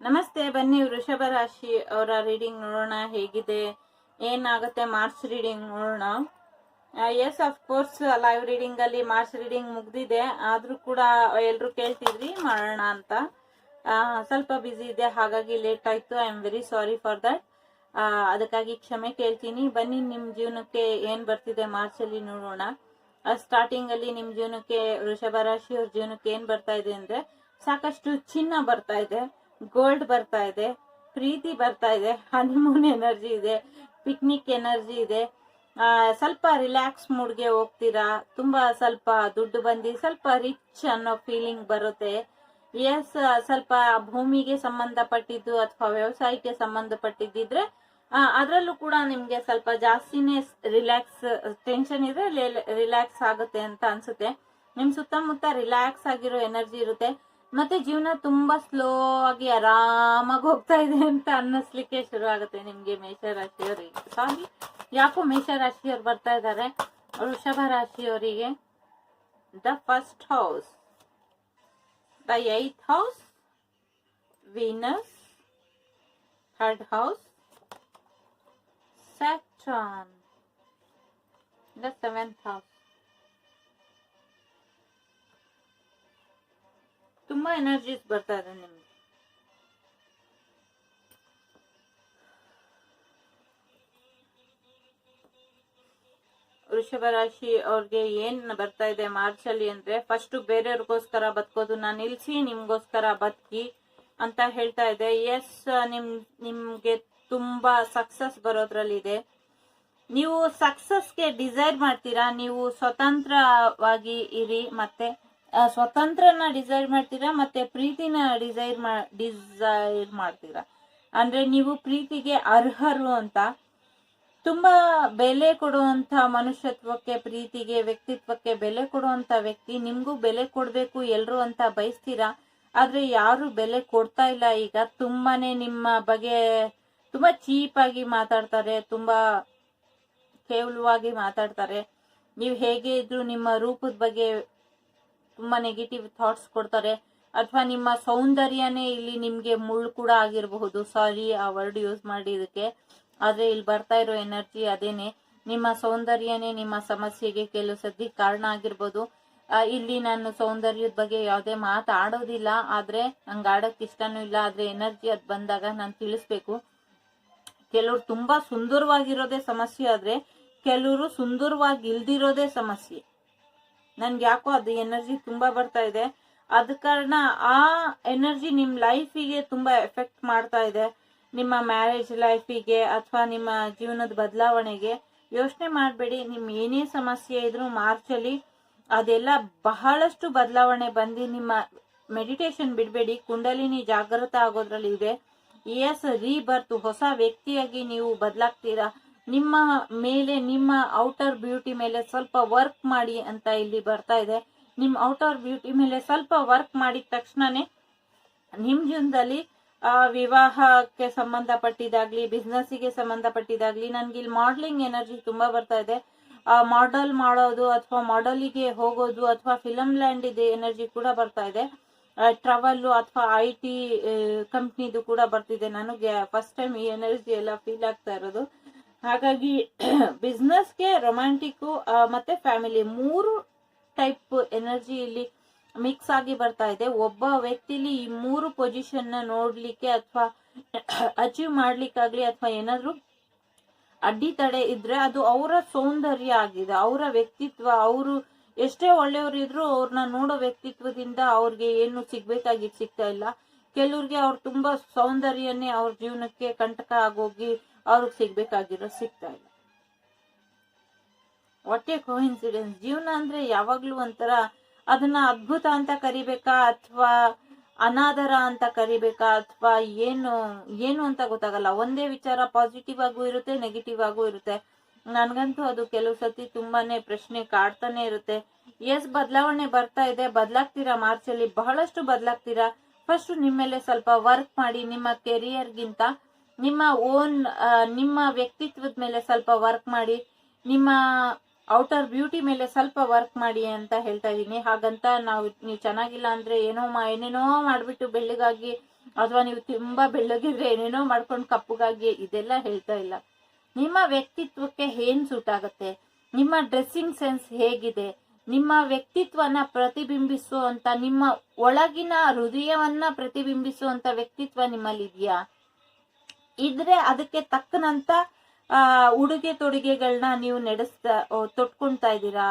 ನಮಸ್ತೆ, ಬನ್ನಿ ವೃಷಭ ರಾಶಿ ಅವರ ರೀಡಿಂಗ್ ನೋಡೋಣ. ಹೇಗಿದೆ, ಏನಾಗುತ್ತೆ ಮಾರ್ಚ್ ರೀಡಿಂಗ್ ನೋಡೋಣ. Yes of course live reading ಅಲ್ಲಿ ಮಾರ್ಚ್ ರೀಡಿಂಗ್ ಮುಗ್ದಿದೆ, ಆದ್ರೂ ಕೂಡ ಎಲ್ರು ಕೇಳ್ತಿದ್ರಿ ಮಾಡೋಣ ಅಂತ. ಸ್ವಲ್ಪ ಬ್ಯುಸಿ ಇದೆ, ಹಾಗಾಗಿ ಲೇಟ್ ಆಯ್ತು. I am very sorry for that. ಅದಕ್ಕಾಗಿ ಕ್ಷಮೆ ಕೇಳ್ತೀನಿ. ಬನ್ನಿ ನಿಮ್ ಜೀವನಕ್ಕೆ ಏನ್ ಬರ್ತಿದೆ ಮಾರ್ಚ್ ಅಲ್ಲಿ ನೋಡೋಣ. ಸ್ಟಾರ್ಟಿಂಗ್ ಅಲ್ಲಿ ನಿಮ್ ಜೀವನಕ್ಕೆ, ವೃಷಭ ರಾಶಿಯವ್ರ ಜೀವನಕ್ಕೆ ಏನ್ ಬರ್ತಾ ಇದೆ ಅಂದ್ರೆ, ಸಾಕಷ್ಟು ಚಿನ್ನ ಬರ್ತಾ ಇದೆ, ಗೋಲ್ಡ್ ಬರ್ತಾ ಇದೆ, ಪ್ರೀತಿ ಬರ್ತಾ ಇದೆ, ಹನಿಮೂನ್ ಎನರ್ಜಿ ಇದೆ, ಪಿಕ್ನಿಕ್ ಎನರ್ಜಿ ಇದೆ. ಸ್ವಲ್ಪ ರಿಲ್ಯಾಕ್ಸ್ ಮೂಡ್ಗೆ ಹೋಗ್ತೀರಾ. ತುಂಬಾ ಸ್ವಲ್ಪ ದುಡ್ಡು ಬಂದಿ ಸ್ವಲ್ಪ ರಿಚ್ ಅನ್ನೋ ಫೀಲಿಂಗ್ ಬರುತ್ತೆ. ಎಸ್, ಸ್ವಲ್ಪ ಭೂಮಿಗೆ ಸಂಬಂಧಪಟ್ಟಿದ್ದು ಅಥವಾ ವ್ಯವಸಾಯಕ್ಕೆ ಸಂಬಂಧಪಟ್ಟಿದ್ದಿದ್ರೆ ಅದರಲ್ಲೂ ಕೂಡ ನಿಮ್ಗೆ ಸ್ವಲ್ಪ ಜಾಸ್ತಿನೇ ರಿಲ್ಯಾಕ್ಸ್, ಟೆನ್ಷನ್ ಇದ್ರೆ ರಿಲ್ಯಾಕ್ಸ್ ಆಗುತ್ತೆ ಅಂತ ಅನ್ಸುತ್ತೆ. ನಿಮ್ ಸುತ್ತಮುತ್ತ ರಿಲ್ಯಾಕ್ಸ್ ಆಗಿರೋ ಎನರ್ಜಿ ಇರುತ್ತೆ. ಮತ್ತೆ ಜೀವನ ತುಂಬಾ ಸ್ಲೋ ಆಗಿ ಆರಾಮಾಗಿ ಹೋಗ್ತಾ ಇದೆ ಅಂತ ಅನ್ನಿಸ್ಲಿಕ್ಕೆ ಶುರು ಆಗುತ್ತೆ ನಿಮ್ಗೆ ಮೇಷರಾಶಿಯವರಿಗೆ. ಸಾರಿ, ಯಾಕೋ ಮೇಷರಾಶಿಯವ್ರು ಬರ್ತಾ ಇದ್ದಾರೆ. ವೃಷಭ ರಾಶಿಯವರಿಗೆ the first house, the 8th house, Venus, 3rd house, Saturn, the 7th house. ತುಂಬಾ ಎನರ್ಜೀಸ್ ಬರ್ತಾ ಇದೆ ನಿಮ್ಗೆ. ವೃಷಭ ರಾಶಿ ಅವ್ರಿಗೆ ಏನ್ ಬರ್ತಾ ಇದೆ ಮಾರ್ಚ್ ಅಲ್ಲಿ ಅಂದ್ರೆ, ಫಸ್ಟ್ ಬೇರೆಯವ್ರಿಗೋಸ್ಕರ ಬದುಕೋದನ್ನ ನಿಲ್ಸಿ ನಿಮ್ಗೋಸ್ಕರ ಬದುಕಿ ಅಂತ ಹೇಳ್ತಾ ಇದೆ. ಎಸ್, ನಿಮ್ಗೆ ತುಂಬಾ ಸಕ್ಸಸ್ ಬರೋದ್ರಲ್ಲಿ ಇದೆ. ನೀವು ಸಕ್ಸಸ್ಗೆ ಡಿಸೈರ್ ಮಾಡ್ತೀರಾ. ನೀವು ಸ್ವತಂತ್ರವಾಗಿ ಇರಿ, ಮತ್ತೆ ಸ್ವತಂತ್ರನ ಡಿಸೈರ್ ಮಾಡ್ತೀರಾ, ಮತ್ತೆ ಪ್ರೀತಿನ ಡಿಸೈರ್ ಮಾಡ್ತೀರಾ. ಅಂದ್ರೆ ನೀವು ಪ್ರೀತಿಗೆ ಅರ್ಹರು ಅಂತ. ತುಂಬಾ ಬೆಲೆ ಕೊಡುವಂತ ಮನುಷ್ಯತ್ವಕ್ಕೆ, ಪ್ರೀತಿಗೆ, ವ್ಯಕ್ತಿತ್ವಕ್ಕೆ ಬೆಲೆ ಕೊಡುವಂತ ವ್ಯಕ್ತಿ. ನಿಮ್ಗೂ ಬೆಲೆ ಕೊಡ್ಬೇಕು ಎಲ್ರು ಅಂತ ಬಯಸ್ತೀರಾ, ಆದ್ರೆ ಯಾರು ಬೆಲೆ ಕೊಡ್ತಾ ಇಲ್ಲ ಈಗ. ತುಂಬಾನೇ ನಿಮ್ಮ ಬಗ್ಗೆ ತುಂಬಾ ಚೀಪ್ ಆಗಿ ಮಾತಾಡ್ತಾರೆ, ತುಂಬಾ ಕೇವಲವಾಗಿ ಮಾತಾಡ್ತಾರೆ. ನೀವು ಹೇಗೆ ಇದ್ರು ನಿಮ್ಮ ರೂಪದ ಬಗ್ಗೆ ತುಂಬಾ ನೆಗೆಟಿವ್ ಥಾಟ್ಸ್ ಕೊಡ್ತಾರೆ, ಅಥವಾ ನಿಮ್ಮ ಸೌಂದರ್ಯನೇ ಇಲ್ಲಿ ನಿಮ್ಗೆ ಮುಳ್ಳು ಕೂಡ ಆಗಿರಬಹುದು. ಸಾರಿ ಆ ವರ್ಡ್ ಯೂಸ್ ಮಾಡಿದಕ್ಕೆ, ಆದ್ರೆ ಇಲ್ಲಿ ಬರ್ತಾ ಇರೋ ಎನರ್ಜಿ ಅದೇನೆ. ನಿಮ್ಮ ಸೌಂದರ್ಯನೇ ನಿಮ್ಮ ಸಮಸ್ಯೆಗೆ ಕೆಲವು ಸದ್ದಿ ಕಾರಣ ಆಗಿರ್ಬೋದು. ಇಲ್ಲಿ ನಾನು ಸೌಂದರ್ಯದ ಬಗ್ಗೆ ಯಾವುದೇ ಮಾತಾಡೋದಿಲ್ಲ, ಆದ್ರೆ ನಂಗೆ ಆಡೋಕ್ ಇಷ್ಟನೂ ಇಲ್ಲ. ಆದ್ರೆ ಎನರ್ಜಿ ಅದ್ ಬಂದಾಗ ನಾನು ತಿಳಿಸ್ಬೇಕು. ಕೆಲವ್ರು ತುಂಬಾ ಸುಂದರವಾಗಿರೋದೇ ಸಮಸ್ಯೆ, ಆದ್ರೆ ಕೆಲವರು ಸುಂದರವಾಗಿ ಇಲ್ದಿರೋದೇ ಸಮಸ್ಯೆ. ನನ್ಗೆ ಯಾಕೋ ಅದು ಎನರ್ಜಿ ತುಂಬಾ ಬರ್ತಾ ಇದೆ. ಅದ ಕಾರಣ ಆ ಎನರ್ಜಿ ನಿಮ್ ಲೈಫಿಗೆ ತುಂಬಾ ಎಫೆಕ್ಟ್ ಮಾಡ್ತಾ ಇದೆ. ನಿಮ್ಮ ಮ್ಯಾರೇಜ್ ಲೈಫಿಗೆ ಅಥವಾ ನಿಮ್ಮ ಜೀವನದ ಬದಲಾವಣೆಗೆ ಯೋಚನೆ ಮಾಡಬೇಡಿ. ನಿಮ್ ಏನೇ ಸಮಸ್ಯೆ ಇದ್ರು ಮಾರ್ಚ್ ಅಲ್ಲಿ ಅದೆಲ್ಲ ಬಹಳಷ್ಟು ಬದಲಾವಣೆ ಬಂದು, ನಿಮ್ಮ ಮೆಡಿಟೇಷನ್ ಬಿಡಬೇಡಿ. ಕುಂಡಲಿನಿ ಜಾಗೃತ ಆಗೋದ್ರಲ್ಲಿ ಇದೆ. ಎಸ್, ರೀಬರ್ತ್, ಹೊಸ ವ್ಯಕ್ತಿಯಾಗಿ ನೀವು ಬದಲಾಗ್ತೀರಾ. ನಿಮ್ಮ ಮೇಲೆ, ನಿಮ್ಮ ಔಟರ್ ಬ್ಯೂಟಿ ಮೇಲೆ ಸ್ವಲ್ಪ ವರ್ಕ್ ಮಾಡಿ ಅಂತ ಇಲ್ಲಿ ಬರ್ತಾ ಇದೆ. ನಿಮ್ ಔಟರ್ ಬ್ಯೂಟಿ ಮೇಲೆ ಸ್ವಲ್ಪ ವರ್ಕ್ ಮಾಡಿದ ತಕ್ಷಣನೇ ನಿಮ್ ಜೀವನದಲ್ಲಿ ವಿವಾಹಕ್ಕೆ ಸಂಬಂಧಪಟ್ಟಿದಾಗ್ಲಿ, ಬಿಸ್ನೆಸ್ಗೆ ಸಂಬಂಧಪಟ್ಟಿದಾಗ್ಲಿ, ನನ್ಗೆ ಇಲ್ಲಿ ಮಾಡ್ಲಿಂಗ್ ಎನರ್ಜಿ ತುಂಬಾ ಬರ್ತಾ ಇದೆ. ಮಾಡೆಲ್ ಮಾಡೋದು ಅಥವಾ ಮಾಡೆಲಿಗೆ ಹೋಗೋದು ಅಥವಾ ಫಿಲಮ್ ಲ್ಯಾಂಡ್ ಇದೆ ಎನರ್ಜಿ ಕೂಡ ಬರ್ತಾ ಇದೆ. ಟ್ರಾವೆಲ್ ಅಥವಾ IT ಕಂಪ್ನಿದು ಕೂಡ ಬರ್ತಿದೆ. ನನಗೆ ಫಸ್ಟ್ ಟೈಮ್ ಈ ಎನರ್ಜಿ ಎಲ್ಲ ಫೀಲ್ ಆಗ್ತಾ ಇರೋದು. ಹಾಗಾಗಿ ಬಿಸ್ನೆಸ್ಗೆ, ರೊಮ್ಯಾಂಟಿಕ್ ಮತ್ತೆ ಫ್ಯಾಮಿಲಿ, 3 ಟೈಪ್ ಎನರ್ಜಿ ಇಲ್ಲಿ ಮಿಕ್ಸ್ ಆಗಿ ಬರ್ತಾ ಇದೆ. ಒಬ್ಬ ವ್ಯಕ್ತಿಲಿ ಈ 3 ಪೊಸಿಷನ್ ನ ನೋಡ್ಲಿಕ್ಕೆ ಅಥವಾ ಅಚೀವ್ ಮಾಡ್ಲಿಕ್ಕಾಗ್ಲಿ ಅಥವಾ ಏನಾದ್ರು ಅಡ್ಡಿತಡೆ ಇದ್ರೆ ಅದು ಅವರ ಸೌಂದರ್ಯ ಆಗಿದೆ, ಅವರ ವ್ಯಕ್ತಿತ್ವ. ಅವರು ಎಷ್ಟೇ ಒಳ್ಳೆಯವರು ಇದ್ರು ಅವ್ರನ್ನ ನೋಡೋ ವ್ಯಕ್ತಿತ್ವದಿಂದ ಅವ್ರಿಗೆ ಏನು ಸಿಗ್ಬೇಕಾಗಿದ್ ಸಿಗ್ತಾ ಇಲ್ಲ. ಕೆಲವ್ರಿಗೆ ಅವ್ರು ತುಂಬಾ ಸೌಂದರ್ಯನೇ ಅವ್ರ ಜೀವನಕ್ಕೆ ಕಂಟಕ ಆಗೋಗಿ ಅವ್ರಿಗೆ ಸಿಗ್ಬೇಕಾಗಿರೋ ಸಿಗ್ತಾ ಇಲ್ಲ. What A coincidence. ಜೀವನ ಅಂದ್ರೆ ಯಾವಾಗ್ಲೂ ಒಂಥರ, ಅದನ್ನ ಅದ್ಭುತ ಅಂತ ಕರಿಬೇಕಾ ಅಥವಾ ಅನಾದರ ಅಂತ ಕರಿಬೇಕಾ ಅಥವಾ ಏನು ಅಂತ ಗೊತ್ತಾಗಲ್ಲ. ಒಂದೇ ವಿಚಾರ ಪಾಸಿಟಿವ್ ಆಗೂ ಇರುತ್ತೆ, ನೆಗೆಟಿವ್ ಆಗೂ ಇರುತ್ತೆ. ನನ್ಗಂತೂ ಅದು ಕೆಲವು ಸತಿ ತುಂಬಾನೇ ಪ್ರಶ್ನೆ ಕಾಡ್ತಾನೆ ಇರುತ್ತೆ. ಎಸ್, ಬದಲಾವಣೆ ಬರ್ತಾ ಇದೆ. ಬದಲಾಗ್ತೀರಾ ಮಾರ್ಚ್ ಅಲ್ಲಿ, ಬಹಳಷ್ಟು ಬದಲಾಗ್ತೀರಾ. ಫಸ್ಟ್ ನಿಮ್ಮ ಮೇಲೆ ಸ್ವಲ್ಪ ವರ್ಕ್ ಮಾಡಿ. ನಿಮ್ಮ ಕೆರಿಯರ್ಗಿಂತ ನಿಮ್ಮ ವ್ಯಕ್ತಿತ್ವದ ಮೇಲೆ ಸ್ವಲ್ಪ ವರ್ಕ್ ಮಾಡಿ. ನಿಮ್ಮ ಔಟರ್ ಬ್ಯೂಟಿ ಮೇಲೆ ಸ್ವಲ್ಪ ವರ್ಕ್ ಮಾಡಿ ಅಂತ ಹೇಳ್ತಾ ಇದೀನಿ. ಹಾಗಂತ ನೀವು ಚೆನ್ನಾಗಿಲ್ಲ ಅಂದ್ರೆ ಏನೇನೋ ಮಾಡ್ಬಿಟ್ಟು ಬೆಳ್ಳಗಾಗಿ ಅಥವಾ ನೀವು ತುಂಬಾ ಬೆಳ್ಳಗಿದ್ರೆ ಏನೇನೋ ಮಾಡ್ಕೊಂಡು ಕಪ್ಪಗಾಗಿ, ಇದೆಲ್ಲ ಹೇಳ್ತಾ ಇಲ್ಲ. ನಿಮ್ಮ ವ್ಯಕ್ತಿತ್ವಕ್ಕೆ ಏನ್ ಸೂಟ್ ಆಗುತ್ತೆ, ನಿಮ್ಮ ಡ್ರೆಸ್ಸಿಂಗ್ ಸೆನ್ಸ್ ಹೇಗಿದೆ, ನಿಮ್ಮ ವ್ಯಕ್ತಿತ್ವನ ಪ್ರತಿಬಿಂಬಿಸುವಂತ, ನಿಮ್ಮ ಒಳಗಿನ ಹೃದಯವನ್ನ ಪ್ರತಿಬಿಂಬಿಸುವಂತ ವ್ಯಕ್ತಿತ್ವ ನಿಮ್ಮಲ್ಲಿ ಇದೆಯಾ? ಇದ್ರೆ ಅದಕ್ಕೆ ತಕ್ಕನಂತ ಉಡುಗೆ ತೊಡುಗೆಗಳನ್ನ ನೀವು ತೊಟ್ಕೊಂತಾ ಇದ್ದೀರಾ,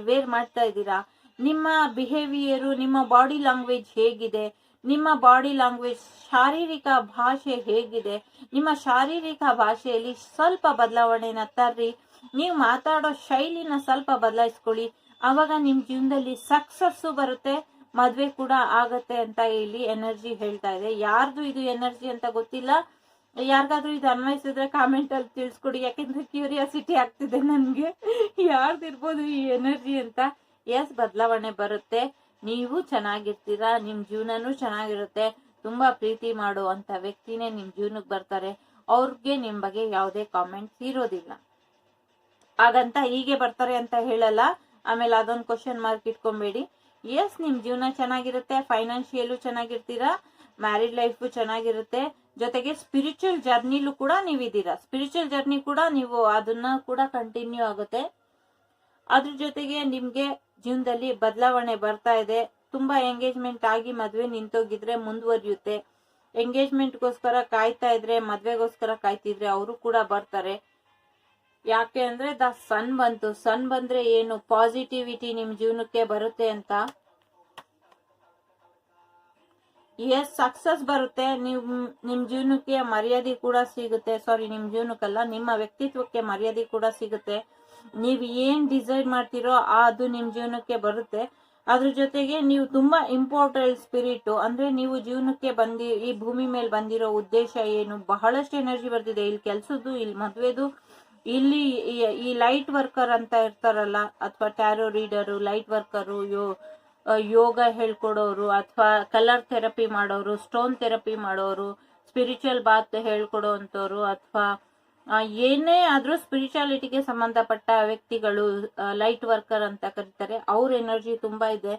ವೇರ್ ಮಾಡ್ತಾ ಇದ್ದೀರಾ. ನಿಮ್ಮ ಬಿಹೇವಿಯರು, ನಿಮ್ಮ ಬಾಡಿ ಲ್ಯಾಂಗ್ವೇಜ್ ಹೇಗಿದೆ, ನಿಮ್ಮ ಬಾಡಿ ಲ್ಯಾಂಗ್ವೇಜ್ ಶಾರೀರಿಕ ಭಾಷೆ ಹೇಗಿದೆ, ನಿಮ್ಮ ಶಾರೀರಿಕ ಭಾಷೆಯಲ್ಲಿ ಸ್ವಲ್ಪ ಬದಲಾವಣೆನ ತರ್ರಿ. ನೀವು ಮಾತಾಡೋ ಶೈಲಿನ ಸ್ವಲ್ಪ ಬದಲಾಯಿಸ್ಕೊಳ್ಳಿ. ಆವಾಗ ನಿಮ್ ಜೀವನದಲ್ಲಿ ಸಕ್ಸಸ್ಸು ಬರುತ್ತೆ, ಮದ್ವೆ ಕೂಡ ಆಗತ್ತೆ ಅಂತ ಇಲ್ಲಿ ಎನರ್ಜಿ ಹೇಳ್ತಾ ಇದೆ. ಯಾರ್ದು ಇದು ಎನರ್ಜಿ ಅಂತ ಗೊತ್ತಿಲ್ಲ. ಯಾರಿಗಾದ್ರೂ ಇದು ಅನ್ವಯಿಸಿದ್ರೆ ಕಾಮೆಂಟ್ ಅಲ್ಲಿ ತಿಳಿಸ್ಕೊಡಿ, ಯಾಕೆಂದ್ರೆ ಕ್ಯೂರಿಯಾಸಿಟಿ ಆಗ್ತಿದೆ ನನ್ಗೆ ಯಾರ್ದಿರ್ಬೋದು ಈ ಎನರ್ಜಿ ಅಂತ. ಎಸ್, ಬದಲಾವಣೆ ಬರುತ್ತೆ, ನೀವು ಚೆನ್ನಾಗಿರ್ತೀರಾ, ನಿಮ್ ಜೀವನನೂ ಚೆನ್ನಾಗಿರುತ್ತೆ. ತುಂಬಾ ಪ್ರೀತಿ ಮಾಡುವಂತ ವ್ಯಕ್ತಿನೇ ನಿಮ್ ಜೀವನಕ್ಕೆ ಬರ್ತಾರೆ. ಅವ್ರಿಗೆ ನಿಮ್ ಬಗ್ಗೆ ಯಾವುದೇ ಕಾಮೆಂಟ್ಸ್ ಇರೋದಿಲ್ಲ. ಹಾಗಂತ ಹೀಗೆ ಬರ್ತಾರೆ ಅಂತ ಹೇಳಲ್ಲ. ಆಮೇಲೆ ಅದೊಂದು ಕ್ವಶನ್ ಮಾರ್ಕ್ ಇಟ್ಕೊಂಬೇಡಿ. ಎಸ್, ನಿಮ್ ಜೀವನ ಚೆನ್ನಾಗಿರುತ್ತೆ, ಫೈನಾನ್ಷಿಯಲ್ಲೂ ಚೆನ್ನಾಗಿರ್ತೀರಾ, ಮ್ಯಾರಿಡ್ ಲೈಫು ಚೆನ್ನಾಗಿರುತ್ತೆ, ಜೊತೆಗೆ ಸ್ಪಿರಿಚುವಲ್ ಜರ್ನಿಲೂ ಕೂಡ ನೀವಿದ್ದೀರಾ. ಸ್ಪಿರಿಚುವಲ್ ಜರ್ನಿ ಕೂಡ ನೀವು ಅದನ್ನ ಕೂಡ ಕಂಟಿನ್ಯೂ ಆಗುತ್ತೆ. ಅದ್ರ ಜೊತೆಗೆ ನಿಮ್ಗೆ ಜೀವನದಲ್ಲಿ ಬದಲಾವಣೆ ಬರ್ತಾ ಇದೆ. ತುಂಬಾ ಎಂಗೇಜ್ಮೆಂಟ್ ಆಗಿ ಮದ್ವೆ ನಿಂತೋಗಿದ್ರೆ ಮುಂದುವರಿಯುತ್ತೆ. ಎಂಗೇಜ್ಮೆಂಟ್ಗೋಸ್ಕರ ಕಾಯ್ತಾ ಇದ್ರೆ, ಮದ್ವೆಗೋಸ್ಕರ ಕಾಯ್ತಿದ್ರೆ ಅವರು ಕೂಡ ಬರ್ತಾರೆ. ಯಾಕೆ ಅಂದ್ರೆ ದ ಸನ್ ಬಂತು. ಸನ್ ಬಂದ್ರೆ ಏನು ಪಾಸಿಟಿವಿಟಿ ನಿಮ್ ಜೀವನಕ್ಕೆ ಬರುತ್ತೆ ಅಂತ. ಎಸ್, ಸಕ್ಸಸ್ ಬರುತ್ತೆ. ನಿಮ್ ಜೀವನಕ್ಕೆ ಮರ್ಯಾದೆ ಕೂಡ ಸಿಗುತ್ತೆ. ಸಾರಿ, ನಿಮ್ ಜೀವನಕ್ಕಲ್ಲ, ನಿಮ್ಮ ವ್ಯಕ್ತಿತ್ವಕ್ಕೆ ಮರ್ಯಾದೆ ಕೂಡ ಸಿಗುತ್ತೆ. ನೀವ್ ಏನ್ ಡಿಸೈಡ್ ಮಾಡ್ತೀರೋ ಅದು ನಿಮ್ ಜೀವನಕ್ಕೆ ಬರುತ್ತೆ. ಅದ್ರ ಜೊತೆಗೆ ನೀವು ತುಂಬಾ ಇಂಪಾರ್ಟೆಂಟ್ ಸ್ಪಿರಿಟ್, ಅಂದ್ರೆ ನೀವು ಜೀವನಕ್ಕೆ ಈ ಭೂಮಿ ಮೇಲೆ ಬಂದಿರೋ ಉದ್ದೇಶ ಏನು, ಬಹಳಷ್ಟು ಎನರ್ಜಿ ಬರ್ತಿದೆ. ಇಲ್ಲಿ ಕೆಲ್ಸದ್ದು, ಇಲ್ಲಿ ಮದ್ವೆದು, ಇಲ್ಲಿ ಈ ಲೈಟ್ ವರ್ಕರ್ ಅಂತ ಇರ್ತಾರಲ್ಲ, ಅಥವಾ ಟ್ಯಾರೋ ರೀಡರು, ಲೈಟ್ ವರ್ಕರು, ಯೋಗ ಹೇಳ್ಕೊಡೋರು, ಅಥವಾ ಕಲರ್ ಥೆರಪಿ ಮಾಡೋರು, ಸ್ಟೋನ್ ಥೆರಪಿ ಮಾಡೋರು, ಸ್ಪಿರಿಚುವಲ್ ಬಾತ್ ಹೇಳ್ಕೊಡೋಂಥವ್ರು, ಅಥವಾ ಏನೇ ಆದ್ರೂ ಸ್ಪಿರಿಚುಯಾಲಿಟಿಗೆ ಸಂಬಂಧಪಟ್ಟ ವ್ಯಕ್ತಿಗಳು ಲೈಟ್ ವರ್ಕರ್ ಅಂತ ಕರೀತಾರೆ. ಅವ್ರ ಎನರ್ಜಿ ತುಂಬಾ ಇದೆ.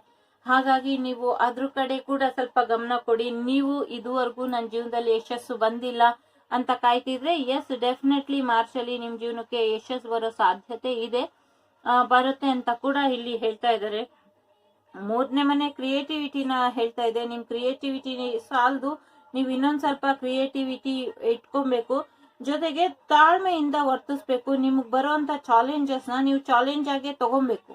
ಹಾಗಾಗಿ ನೀವು ಅದ್ರ ಕಡೆ ಕೂಡ ಸ್ವಲ್ಪ ಗಮನ ಕೊಡಿ. ನೀವು ಇದುವರೆಗೂ ನನ್ನ ಜೀವನದಲ್ಲಿ ಯಶಸ್ಸು ಬಂದಿಲ್ಲ ಅಂತ ಕಾಯ್ತಿದ್ರೆ, ಎಸ್, ಡೆಫಿನೆಟ್ಲಿ ಮಾರ್ಚ್ ಅಲ್ಲಿ ನಿಮ್ ಜೀವನಕ್ಕೆ ಯಶಸ್ಸು ಬರೋ ಸಾಧ್ಯತೆ ಇದೆ, ಬರುತ್ತೆ ಅಂತ ಕೂಡ ಇಲ್ಲಿ ಹೇಳ್ತಾ ಇದ್ದಾರೆ. 3ನೇ ಮನೆ ಕ್ರಿಯೇಟಿವಿಟಿನ ಹೇಳ್ತಾ ಇದೆ. ನಿಮ್ ಕ್ರಿಯೇಟಿವಿಟಿ ಸಾಲದು, ನೀವು ಇನ್ನೊಂದ್ ಸ್ವಲ್ಪ ಕ್ರಿಯೇಟಿವಿಟಿ ಇಟ್ಕೊಬೇಕು. ಜೊತೆಗೆ ತಾಳ್ಮೆಯಿಂದ ವರ್ತಿಸ್ಬೇಕು. ನಿಮ್ಗೆ ಬರೋಂತ ಚಾಲೆಂಜಸ್ ನ ನೀವು ಚಾಲೆಂಜ್ ಆಗಿ ತಗೊಬೇಕು.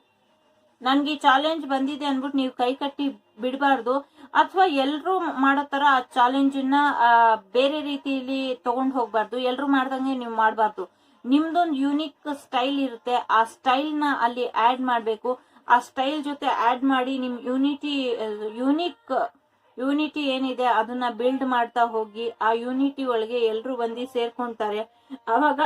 ನನ್ಗೆ ಈ ಚಾಲೆಂಜ್ ಬಂದಿದೆ ಅನ್ಬಿಟ್ಟು ನೀವು ಕೈ ಕಟ್ಟಿ ಬಿಡಬಾರ್ದು, ಅಥವಾ ಎಲ್ರು ಮಾಡೋ ತರ ಆ ಚಾಲೆಂಜ್ ನ ಬೇರೆ ರೀತಿಯಲ್ಲಿ ತಗೊಂಡ್ ಹೋಗ್ಬಾರ್ದು. ಎಲ್ರು ಮಾಡ್ದಂಗೆ ನೀವು ಮಾಡಬಾರ್ದು. ನಿಮ್ದೊಂದು ಯೂನಿಕ್ ಸ್ಟೈಲ್ ಇರುತ್ತೆ, ಆ ಸ್ಟೈಲ್ ನ ಅಲ್ಲಿ ಆಡ್ ಮಾಡ್ಬೇಕು. ಆ ಸ್ಟೈಲ್ ಜೊತೆ ಆಡ್ ಮಾಡಿ ನಿಮ್ ಯೂನಿಟಿ ಏನಿದೆ ಅದನ್ನ ಬಿಲ್ಡ್ ಮಾಡ್ತಾ ಹೋಗಿ. ಆ ಯೂನಿಟಿ ಒಳಗೆ ಎಲ್ರು ಬಂದು ಸೇರ್ಕೊಂತಾರೆ. ಅವಾಗ